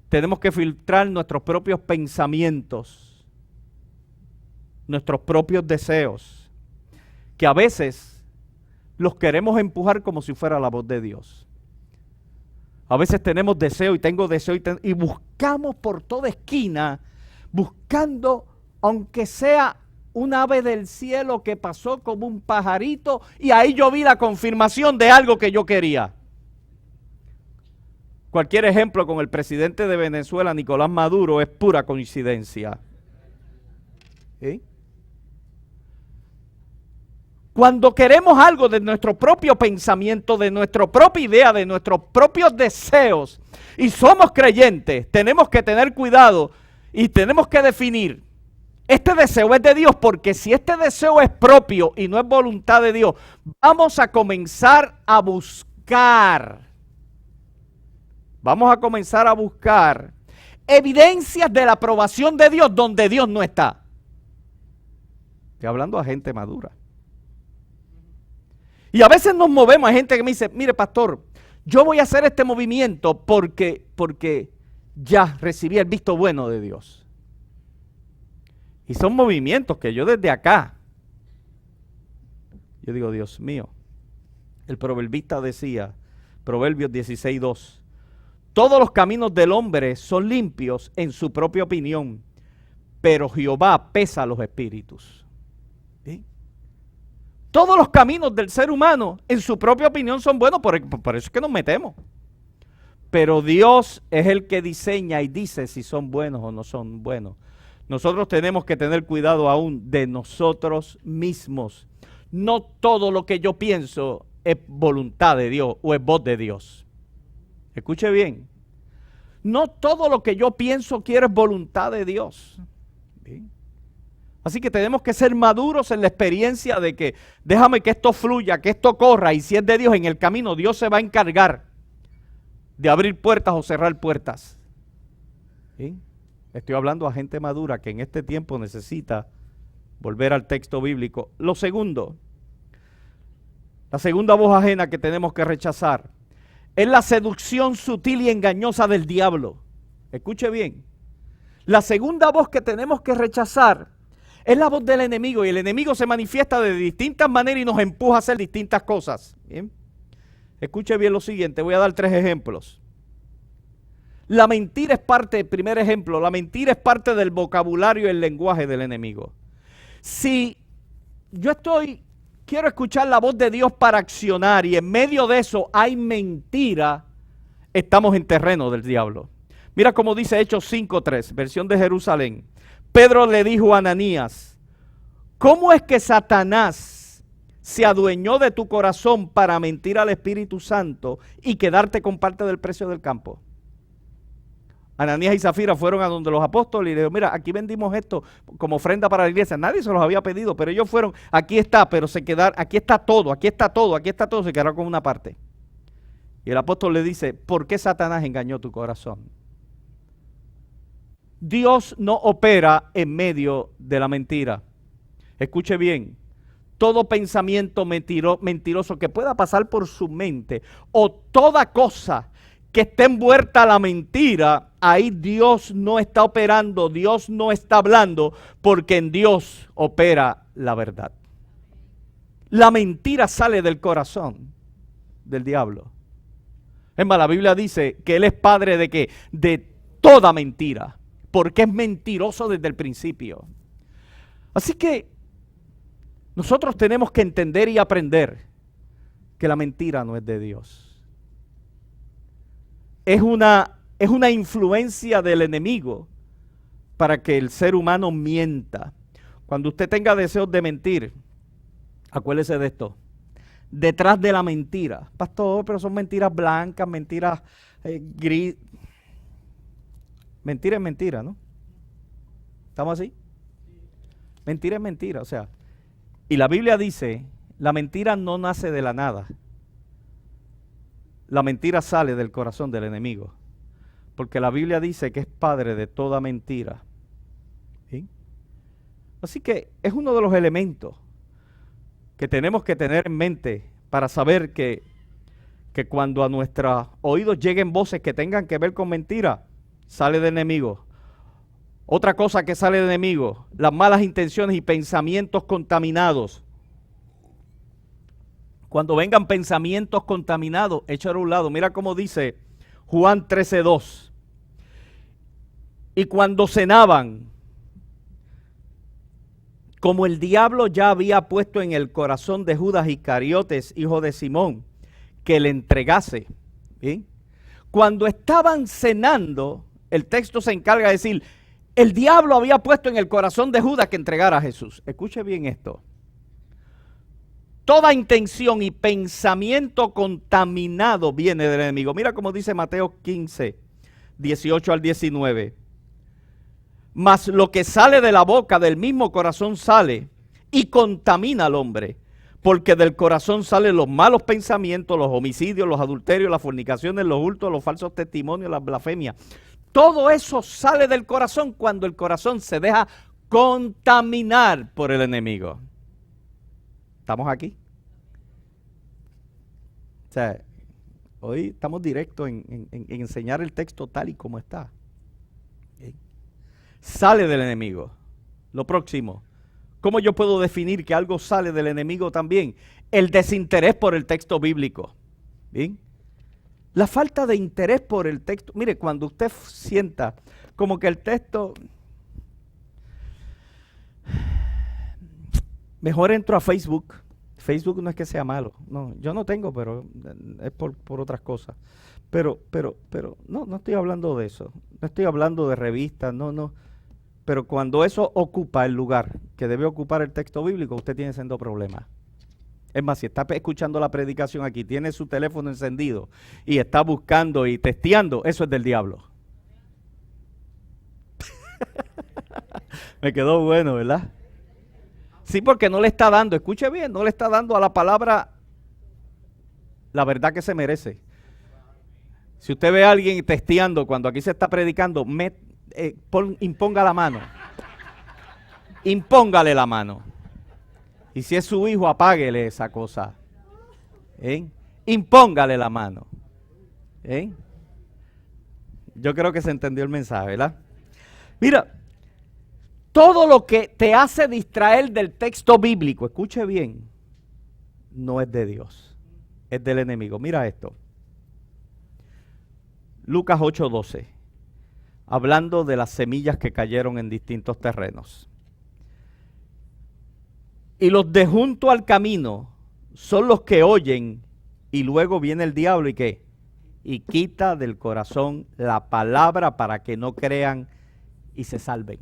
tenemos que filtrar nuestros propios pensamientos, nuestros propios deseos, que a veces los queremos empujar como si fuera la voz de Dios. A veces tenemos deseo y tengo deseo y buscamos por toda esquina, buscando, aunque sea un ave del cielo que pasó como un pajarito y ahí yo vi la confirmación de algo que yo quería. Cualquier ejemplo con el presidente de Venezuela, Nicolás Maduro, es pura coincidencia. ¿Sí? Cuando queremos algo de nuestro propio pensamiento, de nuestra propia idea, de nuestros propios deseos, y somos creyentes, tenemos que tener cuidado y tenemos que definir, este deseo es de Dios, porque si este deseo es propio y no es voluntad de Dios, vamos a comenzar a buscar. Vamos a comenzar a buscar evidencias de la aprobación de Dios donde Dios no está. Estoy hablando a gente madura. Y a veces nos movemos, hay gente que me dice, mire pastor, yo voy a hacer este movimiento porque ya recibí el visto bueno de Dios. Y son movimientos que yo desde acá, yo digo, Dios mío, el proverbista decía, Proverbios 16:2, todos los caminos del hombre son limpios en su propia opinión, pero Jehová pesa los espíritus. ¿Sí? Todos los caminos del ser humano en su propia opinión son buenos, por eso es que nos metemos. Pero Dios es el que diseña y dice si son buenos o no son buenos. Nosotros tenemos que tener cuidado aún de nosotros mismos. No todo lo que yo pienso es voluntad de Dios o es voz de Dios. Escuche bien. No todo lo que yo pienso quiero es voluntad de Dios. ¿Bien? Así que tenemos que ser maduros en la experiencia de que déjame que esto fluya, que esto corra, y si es de Dios en el camino, Dios se va a encargar de abrir puertas o cerrar puertas. ¿Sí? Estoy hablando a gente madura que en este tiempo necesita volver al texto bíblico. Lo segundo, la segunda voz ajena que tenemos que rechazar es la seducción sutil y engañosa del diablo. Escuche bien. La segunda voz que tenemos que rechazar es la voz del enemigo, y el enemigo se manifiesta de distintas maneras y nos empuja a hacer distintas cosas. ¿Bien? Escuche bien lo siguiente, voy a dar 3 ejemplos. La mentira es parte, primer ejemplo, la mentira es parte del vocabulario y el lenguaje del enemigo. Si yo quiero escuchar la voz de Dios para accionar y en medio de eso hay mentira, estamos en terreno del diablo. Mira cómo dice Hechos 5:3, versión de Jerusalén. Pedro le dijo a Ananías, ¿cómo es que Satanás se adueñó de tu corazón para mentir al Espíritu Santo y quedarte con parte del precio del campo? Ananías y Zafira fueron a donde los apóstoles y le dijeron, mira, aquí vendimos esto como ofrenda para la iglesia. Nadie se los había pedido, pero ellos fueron, aquí está, pero se quedaron, aquí está todo, se quedaron con una parte. Y el apóstol le dice, ¿por qué Satanás engañó tu corazón? Dios no opera en medio de la mentira. Escuche bien, todo pensamiento mentiroso que pueda pasar por su mente o toda cosa que esté envuelta a la mentira, ahí Dios no está operando, Dios no está hablando, porque en Dios opera la verdad. La mentira sale del corazón del diablo. Es más, la Biblia dice que Él es padre de ¿qué? De toda mentira, porque es mentiroso desde el principio. Así que nosotros tenemos que entender y aprender que la mentira no es de Dios. Es una influencia del enemigo para que el ser humano mienta. Cuando usted tenga deseos de mentir, acuérdese de esto. Detrás de la mentira, pastor, pero son mentiras blancas, mentiras gris. Mentira es mentira, ¿no? ¿Estamos así? Mentira es mentira, o sea. Y la Biblia dice, la mentira no nace de la nada. La mentira sale del corazón del enemigo, porque la Biblia dice que es padre de toda mentira. ¿Sí? Así que es uno de los elementos que tenemos que tener en mente para saber que cuando a nuestros oídos lleguen voces que tengan que ver con mentira, sale del enemigo. Otra cosa que sale del enemigo, las malas intenciones y pensamientos contaminados. Cuando vengan pensamientos contaminados, échalo a un lado. Mira cómo dice Juan 13:2. Y cuando cenaban, como el diablo ya había puesto en el corazón de Judas Iscariotes, hijo de Simón, que le entregase. ¿Bien? Cuando estaban cenando, el texto se encarga de decir, el diablo había puesto en el corazón de Judas que entregara a Jesús. Escuche bien esto. Toda intención y pensamiento contaminado viene del enemigo. Mira cómo dice Mateo 15, 18 al 19. Mas lo que sale de la boca del mismo corazón sale y contamina al hombre. Porque del corazón salen los malos pensamientos, los homicidios, los adulterios, las fornicaciones, los hurtos, los falsos testimonios, las blasfemias. Todo eso sale del corazón cuando el corazón se deja contaminar por el enemigo. ¿Estamos aquí? O sea, hoy estamos directos en enseñar el texto tal y como está. ¿Okay? Sale del enemigo. Lo próximo. ¿Cómo yo puedo definir que algo sale del enemigo también? El desinterés por el texto bíblico. ¿Bien? La falta de interés por el texto. Mire, cuando usted sienta como que el texto... Mejor entro a Facebook. Facebook no es que sea malo. No, yo no tengo, pero es por otras cosas. Pero no estoy hablando de eso. No estoy hablando de revistas, no. Pero cuando eso ocupa el lugar que debe ocupar el texto bíblico, usted tiene siendo problemas. Es más, si está escuchando la predicación aquí, tiene su teléfono encendido y está buscando y testeando, eso es del diablo. Me quedó bueno, ¿verdad? Sí, porque no le está dando, escuche bien, no le está dando a la palabra la verdad que se merece. Si usted ve a alguien testeando cuando aquí se está predicando, imponga la mano. Impóngale la mano. Y si es su hijo, apáguele esa cosa. Impóngale la mano. Yo creo que se entendió el mensaje, ¿verdad? Mira, todo lo que te hace distraer del texto bíblico, escuche bien, no es de Dios, es del enemigo. Mira esto. Lucas 8:12, hablando de las semillas que cayeron en distintos terrenos. Y los de junto al camino son los que oyen y luego viene el diablo y ¿qué? Y quita del corazón la palabra para que no crean y se salven.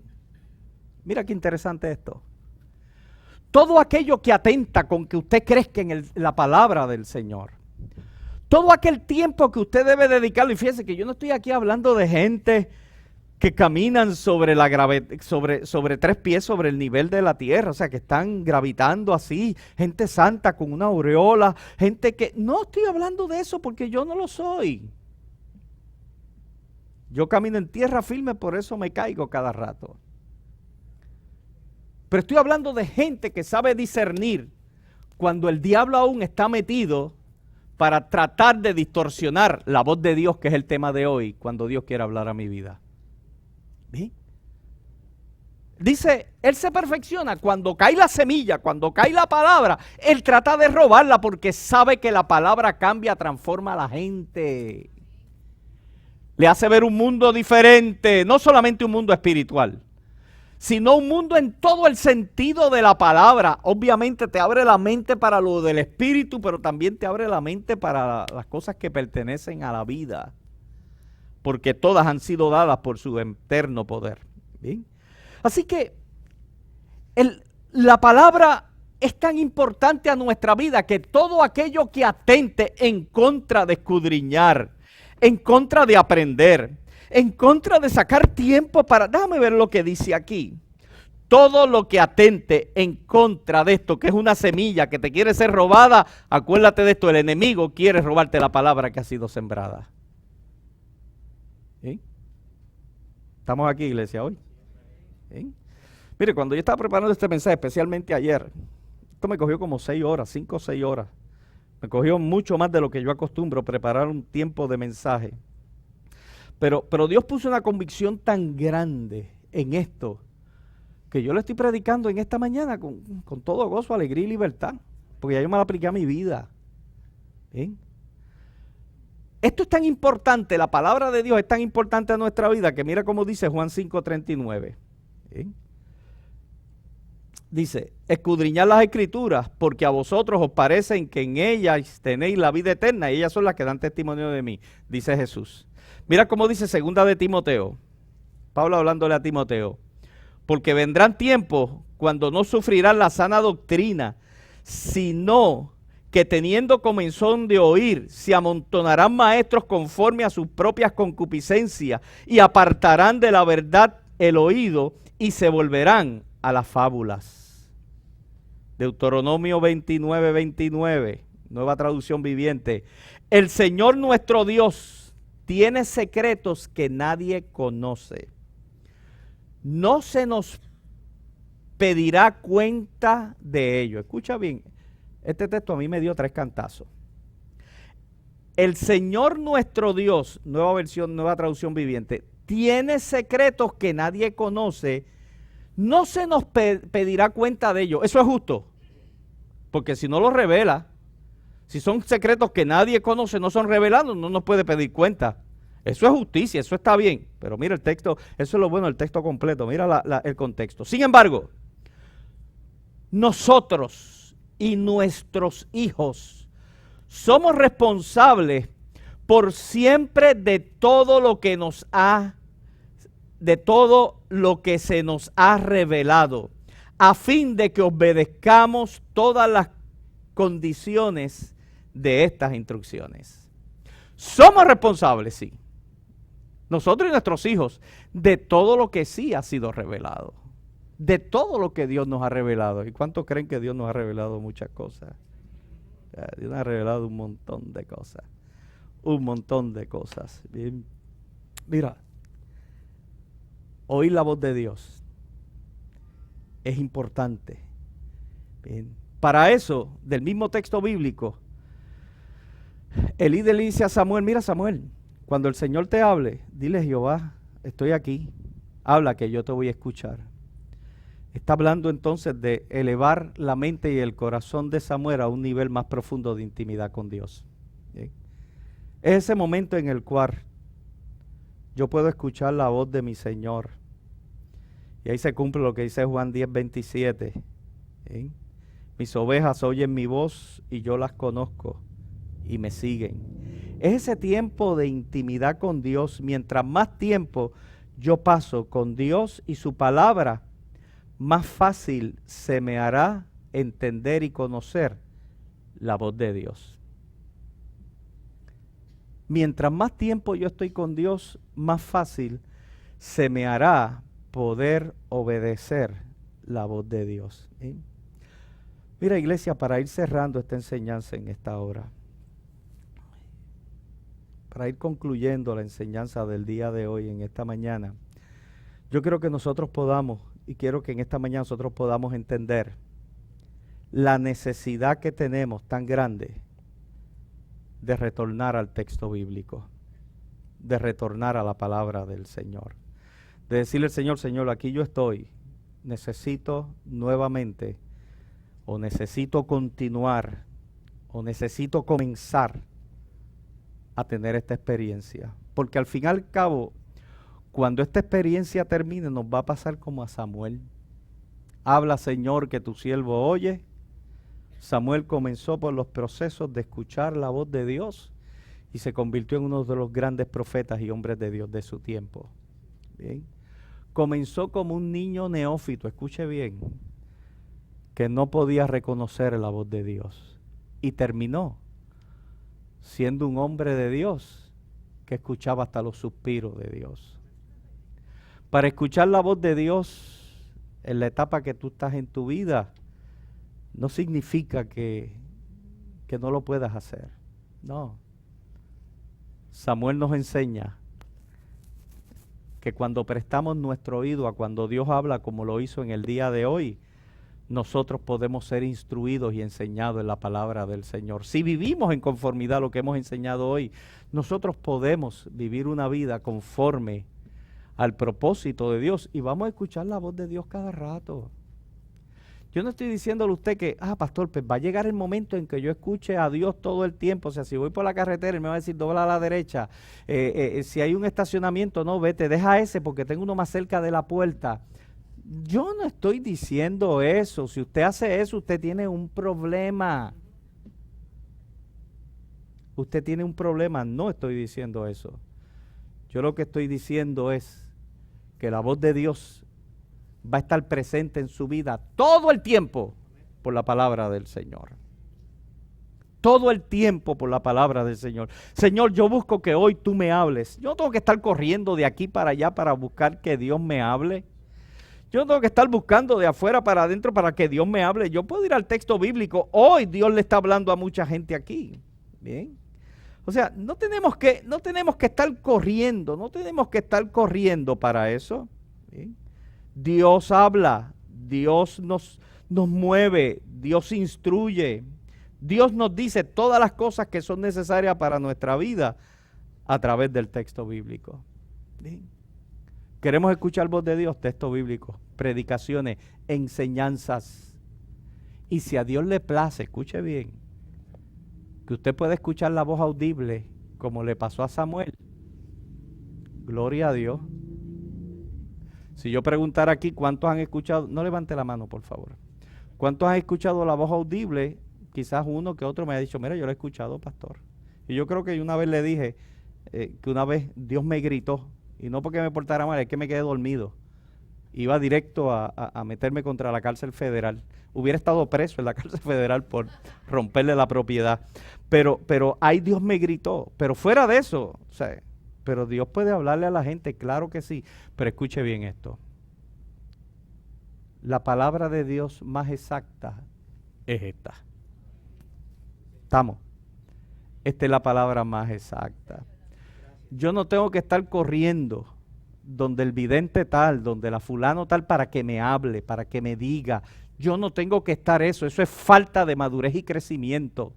Mira qué interesante esto. Todo aquello que atenta con que usted crezca en la palabra del Señor. Todo aquel tiempo que usted debe dedicarlo. Y fíjese que yo no estoy aquí hablando de gente que caminan sobre la sobre 3 pies sobre el nivel de la tierra, o sea, que están gravitando así, gente santa con una aureola, gente que... No estoy hablando de eso porque yo no lo soy. Yo camino en tierra firme, por eso me caigo cada rato. Pero estoy hablando de gente que sabe discernir cuando el diablo aún está metido para tratar de distorsionar la voz de Dios, que es el tema de hoy, cuando Dios quiere hablar a mi vida. ¿Sí? Dice, Él se perfecciona cuando cae la semilla, cuando cae la palabra, Él trata de robarla porque sabe que la palabra cambia, transforma a la gente. Le hace ver un mundo diferente, no solamente un mundo espiritual, sino un mundo en todo el sentido de la palabra. Obviamente te abre la mente para lo del espíritu, pero también te abre la mente para las cosas que pertenecen a la vida, porque todas han sido dadas por su eterno poder. ¿Bien? Así que la palabra es tan importante a nuestra vida que todo aquello que atente en contra de escudriñar, en contra de aprender, en contra de sacar tiempo para... Déjame ver lo que dice aquí. Todo lo que atente en contra de esto, que es una semilla que te quiere ser robada, acuérdate de esto, el enemigo quiere robarte la palabra que ha sido sembrada. ¿Sí? ¿Estamos aquí, iglesia, hoy? ¿Sí? Mire, cuando yo estaba preparando este mensaje, especialmente ayer, esto me cogió como 6 horas, 5 o 6 horas. Me cogió mucho más de lo que yo acostumbro preparar un tiempo de mensaje. Pero Dios puso una convicción tan grande en esto, que yo le estoy predicando en esta mañana con todo gozo, alegría y libertad, porque ya yo me la apliqué a mi vida. ¿Sí? Esto es tan importante, la palabra de Dios es tan importante a nuestra vida, que mira cómo dice Juan 5:39. ¿Sí? Dice, escudriñad las Escrituras, porque a vosotros os parecen que en ellas tenéis la vida eterna, y ellas son las que dan testimonio de mí, dice Jesús. Mira cómo dice segunda de Timoteo, Pablo hablándole a Timoteo, porque vendrán tiempos cuando no sufrirán la sana doctrina, sino que teniendo comezón de oír, se amontonarán maestros conforme a sus propias concupiscencias, y apartarán de la verdad el oído, y se volverán a las fábulas. Deuteronomio 29, 29, nueva traducción viviente. El Señor nuestro Dios tiene secretos que nadie conoce. No se nos pedirá cuenta de ello. Escucha bien, este texto a mí me dio 3 cantazos. El Señor nuestro Dios, nueva versión, nueva traducción viviente, tiene secretos que nadie conoce. No se nos pedirá cuenta de ello. Eso es justo, porque si no lo revela, si son secretos que nadie conoce, no son revelados, no nos puede pedir cuenta. Eso es justicia, eso está bien. Pero mira el texto, eso es lo bueno del texto completo. Mira el contexto. Sin embargo, nosotros y nuestros hijos somos responsables por siempre de todo lo que se nos ha revelado, a fin de que obedezcamos todas las condiciones de estas instrucciones. Somos responsables, sí, nosotros y nuestros hijos, de todo lo que sí ha sido revelado, de todo lo que Dios nos ha revelado. ¿Y cuántos creen que Dios nos ha revelado muchas cosas? Dios nos ha revelado un montón de cosas, un montón de cosas. Bien. Mira, oír la voz de Dios es importante. Bien. Para eso, del mismo texto bíblico, Elí le dice a Samuel, mira Samuel, cuando el Señor te hable, dile Jehová, estoy aquí, habla que yo te voy a escuchar. Está hablando entonces de elevar la mente y el corazón de Samuel a un nivel más profundo de intimidad con Dios. Bien. Es ese momento en el cual yo puedo escuchar la voz de mi Señor. Y ahí se cumple lo que dice Juan 10, 27. ¿Sí? Mis ovejas oyen mi voz y yo las conozco y me siguen. Es ese tiempo de intimidad con Dios. Mientras más tiempo yo paso con Dios y su palabra, más fácil se me hará entender y conocer la voz de Dios. Mientras más tiempo yo estoy con Dios, más fácil se me hará poder obedecer la voz de Dios. ¿Sí? Mira, iglesia, para ir cerrando esta enseñanza en esta hora, para ir concluyendo la enseñanza del día de hoy, en esta mañana, yo quiero que nosotros podamos, y quiero que en esta mañana nosotros podamos entender la necesidad que tenemos tan grande de retornar al texto bíblico, de retornar a la palabra del Señor, de decirle al Señor, Señor, aquí yo estoy, necesito nuevamente, o necesito continuar, o necesito comenzar a tener esta experiencia, porque al fin y al cabo, cuando esta experiencia termine, nos va a pasar como a Samuel. Habla, Señor, que tu siervo oye. Samuel comenzó por los procesos de escuchar la voz de Dios y se convirtió en uno de los grandes profetas y hombres de Dios de su tiempo. Bien. Comenzó como un niño neófito, escuche bien, que no podía reconocer la voz de Dios, y terminó siendo un hombre de Dios que escuchaba hasta los suspiros de Dios. Para escuchar la voz de Dios en la etapa que tú estás en tu vida, no significa que no lo puedas hacer. No. Samuel nos enseña que cuando prestamos nuestro oído a cuando Dios habla, como lo hizo en el día de hoy, nosotros podemos ser instruidos y enseñados en la palabra del Señor. Si vivimos en conformidad a lo que hemos enseñado hoy, nosotros podemos vivir una vida conforme al propósito de Dios y vamos a escuchar la voz de Dios cada rato. Yo no estoy diciéndole a usted que, pastor, pues va a llegar el momento en que yo escuche a Dios todo el tiempo. O sea, si voy por la carretera y me va a decir dobla a la derecha, si hay un estacionamiento, no, vete, deja ese porque tengo uno más cerca de la puerta. Yo no estoy diciendo eso. Si usted hace eso, usted tiene un problema. Usted tiene un problema. No estoy diciendo eso. Yo lo que estoy diciendo es que la voz de Dios va a estar presente en su vida todo el tiempo por la palabra del Señor. Todo el tiempo por la palabra del Señor. Señor, yo busco que hoy tú me hables. Yo no tengo que estar corriendo de aquí para allá para buscar que Dios me hable. Yo no tengo que estar buscando de afuera para adentro para que Dios me hable. Yo puedo ir al texto bíblico. Hoy Dios le está hablando a mucha gente aquí. Bien. O sea, no tenemos que estar corriendo. No tenemos que estar corriendo para eso. Bien. Dios habla. Dios nos mueve. Dios instruye. Dios nos dice todas las cosas que son necesarias para nuestra vida a través del texto bíblico. ¿Sí? Queremos escuchar voz de Dios, texto bíblico, predicaciones, enseñanzas. Y si a Dios le place, escuche bien, que usted puede escuchar la voz audible como le pasó a Samuel. Gloria a Dios. Si yo preguntara aquí cuántos han escuchado, no levante la mano por favor. ¿Cuántos han escuchado la voz audible? Quizás uno que otro me ha dicho, mira, yo lo he escuchado, pastor. Y yo creo que una vez le dije que una vez Dios me gritó, y no porque me portara mal, es que me quedé dormido. Iba directo a meterme contra la cárcel federal. Hubiera estado preso en la cárcel federal por romperle la propiedad. Pero ahí Dios me gritó. Pero fuera de eso, o sea, pero Dios puede hablarle a la gente, claro que sí. Pero escuche bien esto. La palabra de Dios más exacta es esta. ¿Estamos? Esta es la palabra más exacta. Yo no tengo que estar corriendo donde el vidente tal, donde la fulano tal para que me hable, para que me diga. Yo no tengo que estar eso. Eso es falta de madurez y crecimiento.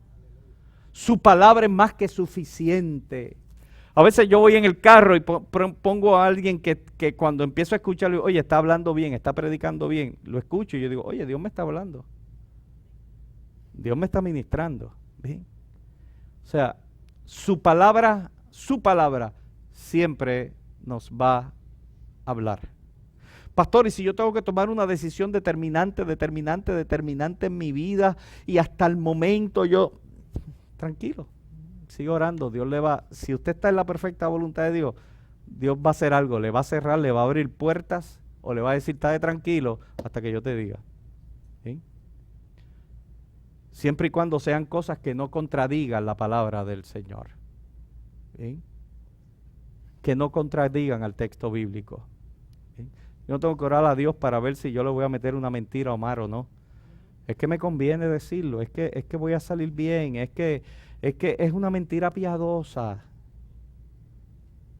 Su palabra es más que suficiente. A veces yo voy en el carro y pongo a alguien que cuando empiezo a escucharlo, oye, está hablando bien, está predicando bien. Lo escucho y yo digo, oye, Dios me está hablando. Dios me está ministrando. ¿Bien? O sea, su palabra siempre nos va a hablar. Pastor, y si yo tengo que tomar una decisión determinante en mi vida y hasta el momento tranquilo, sigue orando, Dios le va, si usted está en la perfecta voluntad de Dios, Dios va a hacer algo, le va a cerrar, le va a abrir puertas o le va a decir, estate tranquilo hasta que yo te diga. ¿Sí? Siempre y cuando sean cosas que no contradigan la palabra del Señor. ¿Sí? Que no contradigan al texto bíblico. ¿Sí? Yo no tengo que orar a Dios para ver si yo le voy a meter una mentira a Omar o no. Es que me conviene decirlo, es que voy a salir bien, es que es una mentira piadosa.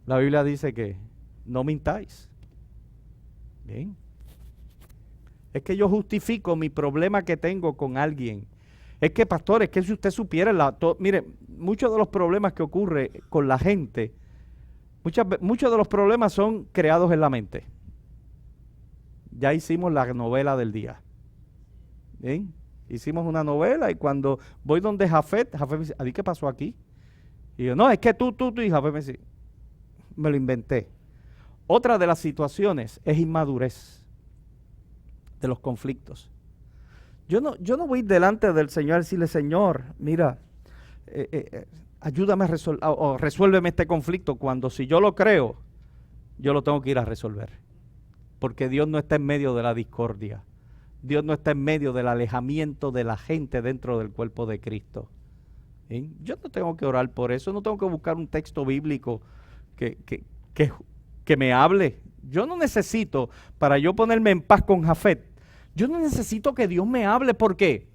La Biblia dice que no mintáis. ¿Bien? Es que yo justifico mi problema que tengo con alguien. Es que, pastor, es que si usted supiera, mire, muchos de los problemas que ocurre con la gente, muchos de los problemas son creados en la mente. Ya hicimos la novela del día. ¿Bien? Hicimos una novela y cuando voy donde Jafet me dice, ¿a ti qué pasó aquí? Y yo, no, es que tú, y Jafet me dice, me lo inventé. Otra de las situaciones es inmadurez de los conflictos. Yo no voy delante del Señor a decirle, Señor, mira, ayúdame o resuélveme este conflicto, cuando si yo lo creo, yo lo tengo que ir a resolver. Porque Dios no está en medio de la discordia. Dios no está en medio del alejamiento de la gente dentro del cuerpo de Cristo. ¿Sí? Yo no tengo que orar por eso, no tengo que buscar un texto bíblico que me hable. Yo no necesito, para yo ponerme en paz con Jafet, yo no necesito que Dios me hable. ¿Por qué?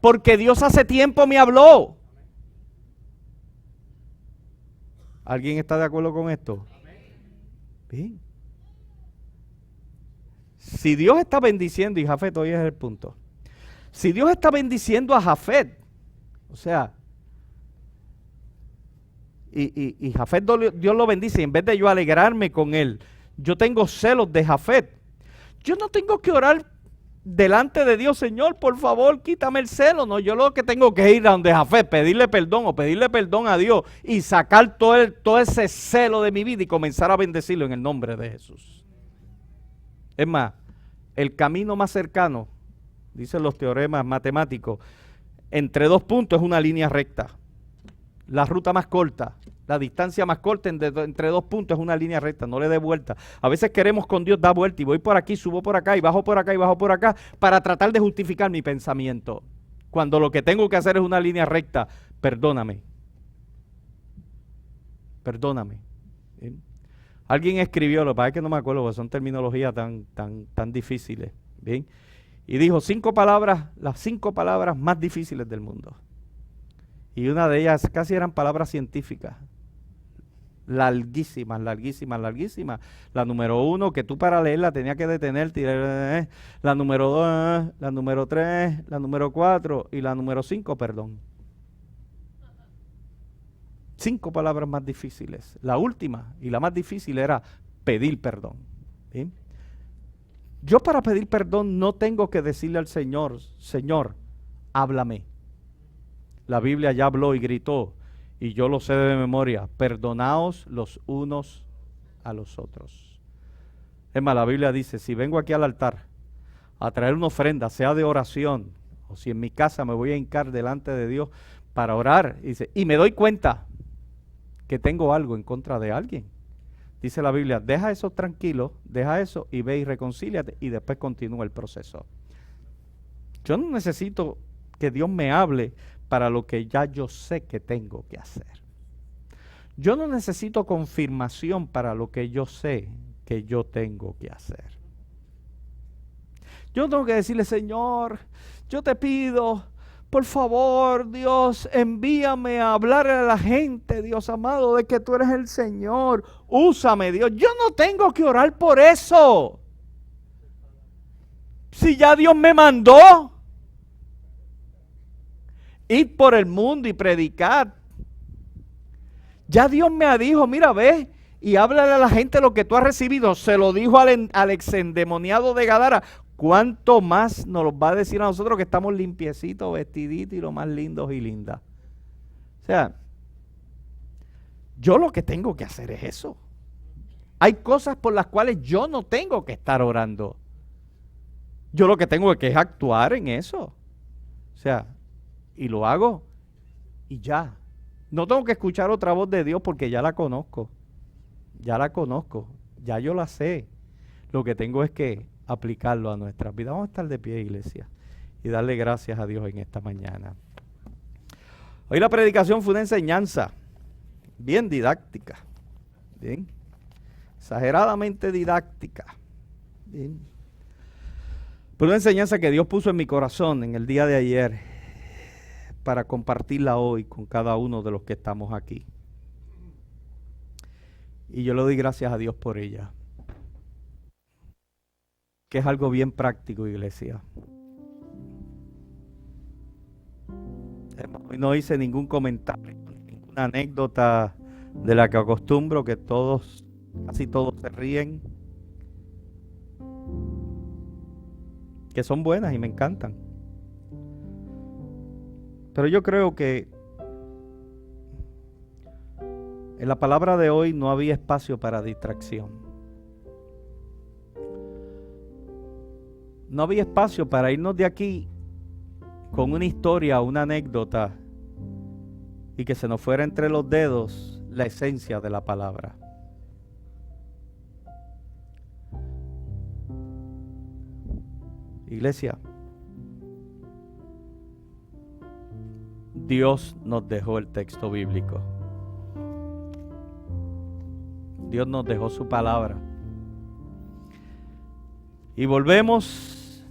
Porque Dios hace tiempo me habló. ¿Alguien está de acuerdo con esto? Bien. Si Dios está bendiciendo, y Jafet hoy es el punto. Si Dios está bendiciendo a Jafet, o sea, y Jafet Dios lo bendice, y en vez de yo alegrarme con él, yo tengo celos de Jafet. Yo no tengo que orar delante de Dios, Señor, por favor, quítame el celo. No, yo lo que tengo que ir a donde Jafet, pedirle perdón a Dios y sacar todo ese celo de mi vida y comenzar a bendecirlo en el nombre de Jesús. Es más, el camino más cercano, dicen los teoremas matemáticos, entre dos puntos es una línea recta. La ruta más corta, la distancia más corta entre dos puntos es una línea recta, no le dé vuelta. A veces queremos con Dios dar vuelta y voy por aquí, subo por acá y bajo por acá y bajo por acá para tratar de justificar mi pensamiento. Cuando lo que tengo que hacer es una línea recta, perdóname. Perdóname. ¿Sí? Alguien escribió, lo que pasa es que no me acuerdo, porque son terminologías tan difíciles. ¿Bien? Y dijo las 5 palabras más difíciles del mundo. Y una de ellas casi eran palabras científicas. Larguísimas. La número 1, que tú para leerla tenías que detenerte. La número 2, la número 3, la número 4 y la número 5, perdón. 5 palabras más difíciles. La última y la más difícil era pedir perdón. ¿Sí? Yo para pedir perdón no tengo que decirle al Señor, Señor, háblame. La Biblia ya habló y gritó, y yo lo sé de memoria, perdonaos los unos a los otros. Es más, la Biblia dice, si vengo aquí al altar a traer una ofrenda, sea de oración, o si en mi casa me voy a hincar delante de Dios para orar, y me doy cuenta que tengo algo en contra de alguien. Dice la Biblia, deja eso tranquilo, deja eso y ve y reconcíliate y después continúa el proceso. Yo no necesito que Dios me hable para lo que ya yo sé que tengo que hacer. Yo no necesito confirmación para lo que yo sé que yo tengo que hacer. Yo no tengo que decirle, Señor, yo te pido, por favor, Dios, envíame a hablar a la gente, Dios amado, de que tú eres el Señor. Úsame, Dios. Yo no tengo que orar por eso. Si ya Dios me mandó. Ir por el mundo y predicar. Ya Dios me ha dicho, mira, ve y háblale a la gente lo que tú has recibido. Se lo dijo al exendemoniado de Gadara. ¿Cuánto más nos lo va a decir a nosotros que estamos limpiecitos, vestiditos y lo más lindos y lindas? O sea, yo lo que tengo que hacer es eso. Hay cosas por las cuales yo no tengo que estar orando. Yo lo que tengo que es actuar en eso. O sea, y lo hago y ya. No tengo que escuchar otra voz de Dios porque ya la conozco. Ya la conozco. Ya yo la sé. Lo que tengo es que aplicarlo a nuestras vidas. Vamos a estar de pie, iglesia, y darle gracias a Dios en esta mañana. Hoy la predicación fue una enseñanza bien didáctica. Bien. Exageradamente didáctica. Bien. Pero una enseñanza que Dios puso en mi corazón en el día de ayer, para compartirla hoy con cada uno de los que estamos aquí. Y yo le doy gracias a Dios por ella. Que es algo bien práctico, iglesia. Hoy no hice ningún comentario, ninguna anécdota de la que acostumbro, que casi todos se ríen. Que son buenas y me encantan. Pero yo creo que en la palabra de hoy no había espacio para distracción. No había espacio para irnos de aquí con una historia, una anécdota, y que se nos fuera entre los dedos la esencia de la palabra. Iglesia, Dios nos dejó el texto bíblico. Dios nos dejó su palabra. Y volvemos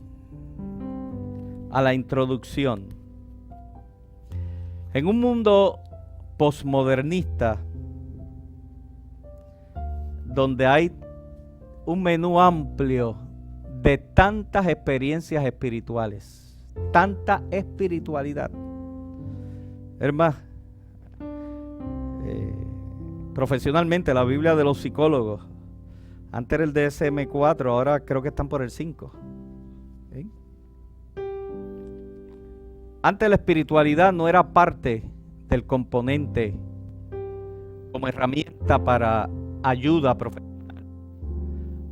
a la introducción. En un mundo posmodernista, donde hay un menú amplio de tantas experiencias espirituales, tanta espiritualidad. Hermano, profesionalmente la Biblia de los psicólogos, antes era el DSM-4, ahora creo que están por el 5. ¿Sí? Antes la espiritualidad no era parte del componente como herramienta para ayuda profesional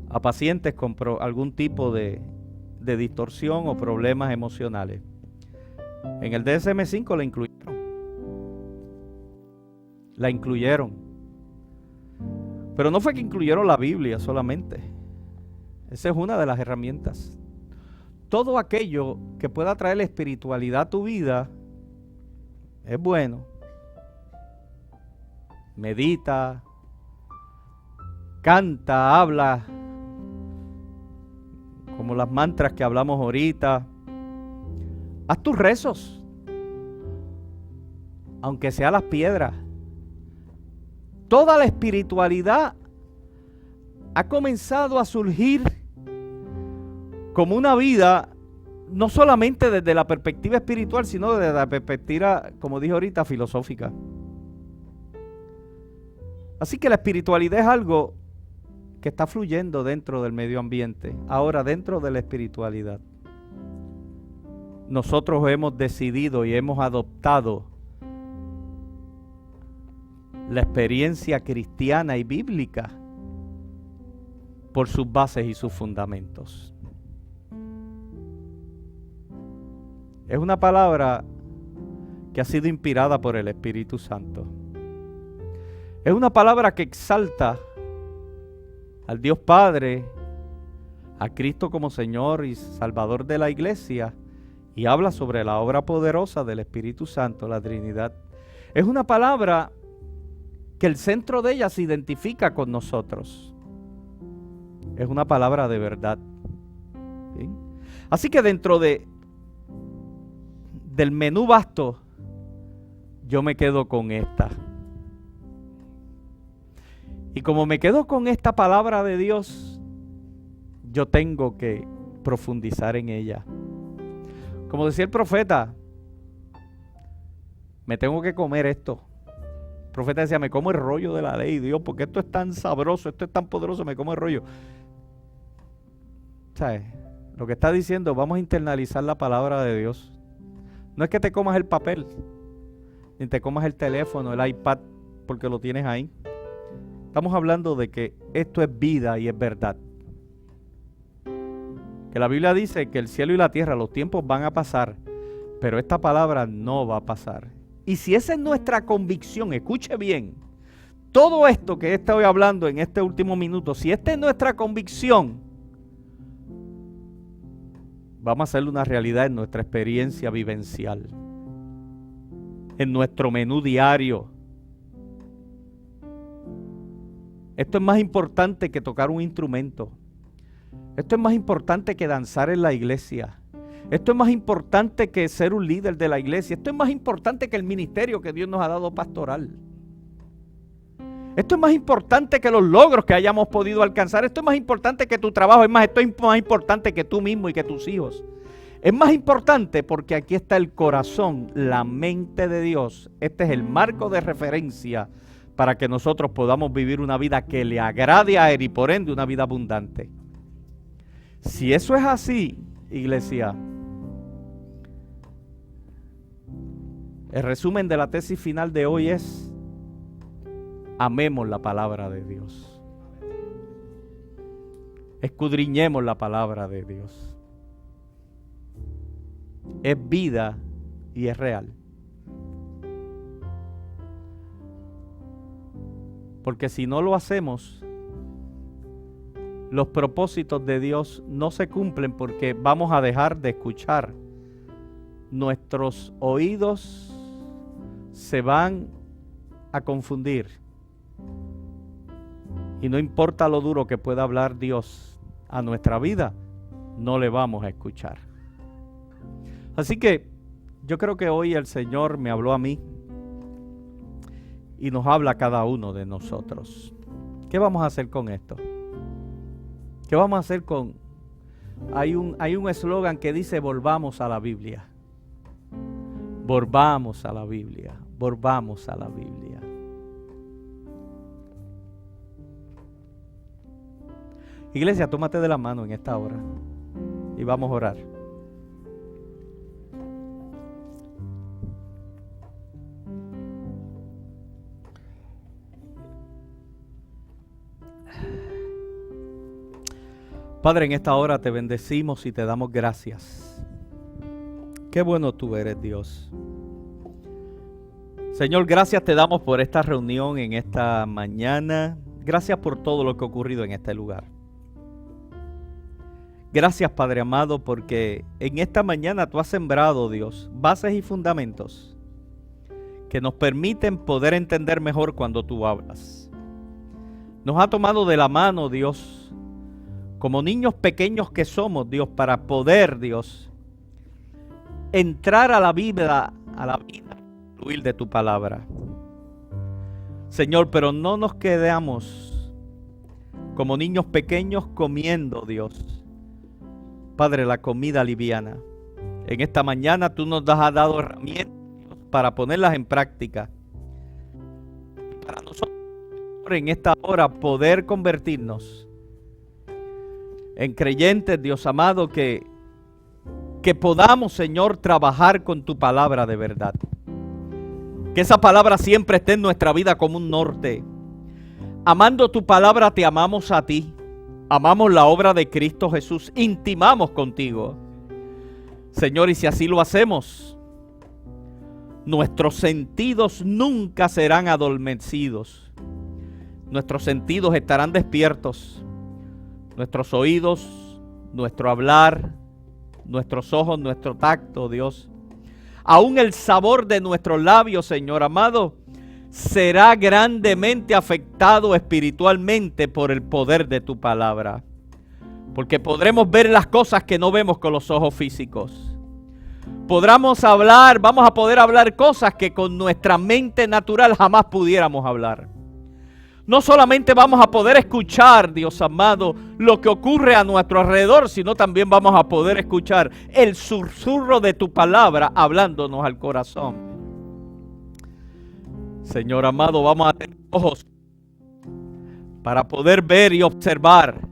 a pacientes con algún tipo de de distorsión o problemas emocionales. En el DSM-5 la incluyeron. La incluyeron. Pero no fue que incluyeron la Biblia solamente. Esa es una de las herramientas. Todo aquello que pueda traer la espiritualidad a tu vida es bueno. Medita, canta, habla, como las mantras que hablamos ahorita. Haz tus rezos, aunque sea las piedras. Toda la espiritualidad ha comenzado a surgir como una vida, no solamente desde la perspectiva espiritual, sino desde la perspectiva, como dije ahorita, filosófica. Así que la espiritualidad es algo que está fluyendo dentro del medio ambiente. Ahora, dentro de la espiritualidad, nosotros hemos decidido y hemos adoptado la experiencia cristiana y bíblica por sus bases y sus fundamentos. Es una palabra que ha sido inspirada por el Espíritu Santo. Es una palabra que exalta al Dios Padre, a Cristo como Señor y Salvador de la iglesia, y habla sobre la obra poderosa del Espíritu Santo, la Trinidad. Es una palabra que el centro de ella se identifica con nosotros. Es una palabra de verdad. ¿Sí? Así que dentro del menú vasto, yo me quedo con esta. Y como me quedo con esta palabra de Dios, yo tengo que profundizar en ella. Como decía el profeta, me tengo que comer esto. El profeta decía, me como el rollo de la ley, Dios, porque esto es tan sabroso, esto es tan poderoso, me como el rollo. ¿Sabes? Lo que está diciendo, vamos a internalizar la palabra de Dios. No es que te comas el papel, ni te comas el teléfono, el iPad, porque lo tienes ahí. Estamos hablando de que esto es vida y es verdad. Que la Biblia dice que el cielo y la tierra, los tiempos van a pasar, pero esta palabra no va a pasar. Y si esa es nuestra convicción, escuche bien, todo esto que estoy hablando en este último minuto, si esta es nuestra convicción, vamos a hacerle una realidad en nuestra experiencia vivencial, en nuestro menú diario. Esto es más importante que tocar un instrumento. Esto es más importante que danzar en la iglesia. Esto es más importante que ser un líder de la iglesia. Esto es más importante que el ministerio que Dios nos ha dado pastoral. Esto es más importante que los logros que hayamos podido alcanzar. Esto es más importante que tu trabajo. Es más, esto es más importante que tú mismo y que tus hijos. Es más importante porque aquí está el corazón, la mente de Dios. Este es el marco de referencia para que nosotros podamos vivir una vida que le agrade a Él y por ende una vida abundante. Si eso es así, iglesia, el resumen de la tesis final de hoy es: amemos la palabra de Dios. Escudriñemos la palabra de Dios. Es vida y es real. Porque si no lo hacemos, los propósitos de Dios no se cumplen porque vamos a dejar de escuchar. Nuestros oídos se van a confundir. Y no importa lo duro que pueda hablar Dios a nuestra vida, no le vamos a escuchar. Así que yo creo que hoy el Señor me habló a mí y nos habla a cada uno de nosotros. ¿Qué vamos a hacer con esto? ¿Qué vamos a hacer con...? Hay un eslogan que dice: volvamos a la Biblia. Volvamos a la Biblia. Volvamos a la Biblia. Iglesia, tómate de la mano en esta hora y vamos a orar. Padre, en esta hora te bendecimos y te damos gracias. Qué bueno tú eres, Dios. Señor, gracias te damos por esta reunión en esta mañana. Gracias por todo lo que ha ocurrido en este lugar. Gracias, Padre amado, porque en esta mañana tú has sembrado, Dios, bases y fundamentos que nos permiten poder entender mejor cuando tú hablas. Nos ha tomado de la mano, Dios, como niños pequeños que somos, Dios, para poder, Dios, entrar a la vida, fluir de tu palabra. Señor, pero no nos quedamos como niños pequeños comiendo, Dios, Padre, la comida liviana. En esta mañana tú nos has dado herramientas para ponerlas en práctica. Para nosotros en esta hora poder convertirnos en creyentes, Dios amado, que podamos, Señor, trabajar con tu palabra de verdad. Que esa palabra siempre esté en nuestra vida como un norte. Amando tu palabra, te amamos a ti. Amamos la obra de Cristo Jesús. Intimamos contigo. Señor, y si así lo hacemos, nuestros sentidos nunca serán adormecidos. Nuestros sentidos estarán despiertos. Nuestros oídos, nuestro hablar, nuestros ojos, nuestro tacto, Dios. Aún el sabor de nuestros labios, Señor amado, será grandemente afectado espiritualmente por el poder de tu palabra. Porque podremos ver las cosas que no vemos con los ojos físicos. Vamos a poder hablar cosas que con nuestra mente natural jamás pudiéramos hablar. No solamente vamos a poder escuchar, Dios amado, lo que ocurre a nuestro alrededor, sino también vamos a poder escuchar el susurro de tu palabra hablándonos al corazón. Señor amado, vamos a tener ojos para poder ver y observar,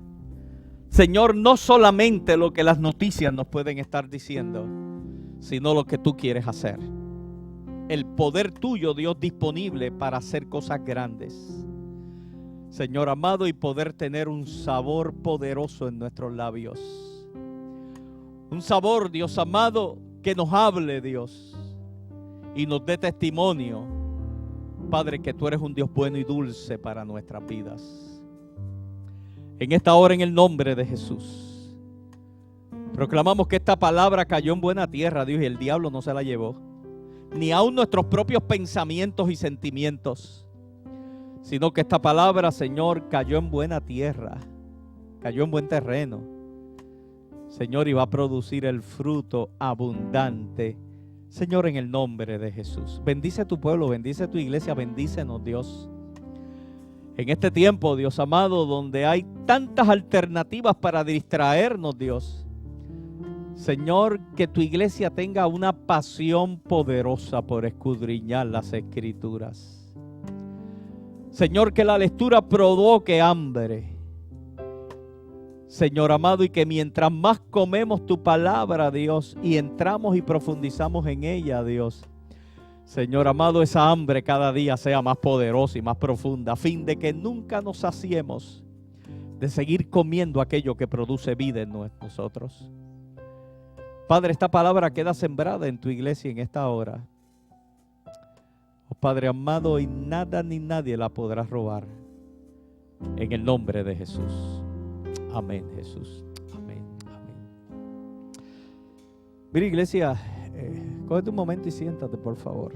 Señor, no solamente lo que las noticias nos pueden estar diciendo, sino lo que tú quieres hacer. El poder tuyo, Dios, disponible para hacer cosas grandes. Señor amado, y poder tener un sabor poderoso en nuestros labios. Un sabor, Dios amado, que nos hable, Dios, y nos dé testimonio, Padre, que tú eres un Dios bueno y dulce para nuestras vidas. En esta hora, en el nombre de Jesús, proclamamos que esta palabra cayó en buena tierra, Dios, y el diablo no se la llevó. Ni aun nuestros propios pensamientos y sentimientos, sino que esta palabra, Señor, cayó en buena tierra, cayó en buen terreno, Señor, y va a producir el fruto abundante, Señor, en el nombre de Jesús. Bendice a tu pueblo, bendice a tu iglesia, bendícenos, Dios. En este tiempo, Dios amado, donde hay tantas alternativas para distraernos, Dios, Señor, que tu iglesia tenga una pasión poderosa por escudriñar las Escrituras. Señor, que la lectura provoque hambre. Señor amado, y que mientras más comemos tu palabra, Dios, y entramos y profundizamos en ella, Dios, Señor amado, esa hambre cada día sea más poderosa y más profunda, a fin de que nunca nos saciemos de seguir comiendo aquello que produce vida en nosotros. Padre, esta palabra queda sembrada en tu iglesia en esta hora. Oh Padre amado, y nada ni nadie la podrá robar. En el nombre de Jesús. Amén, Jesús. Amén, amén. Mira, iglesia, cógete un momento y siéntate, por favor.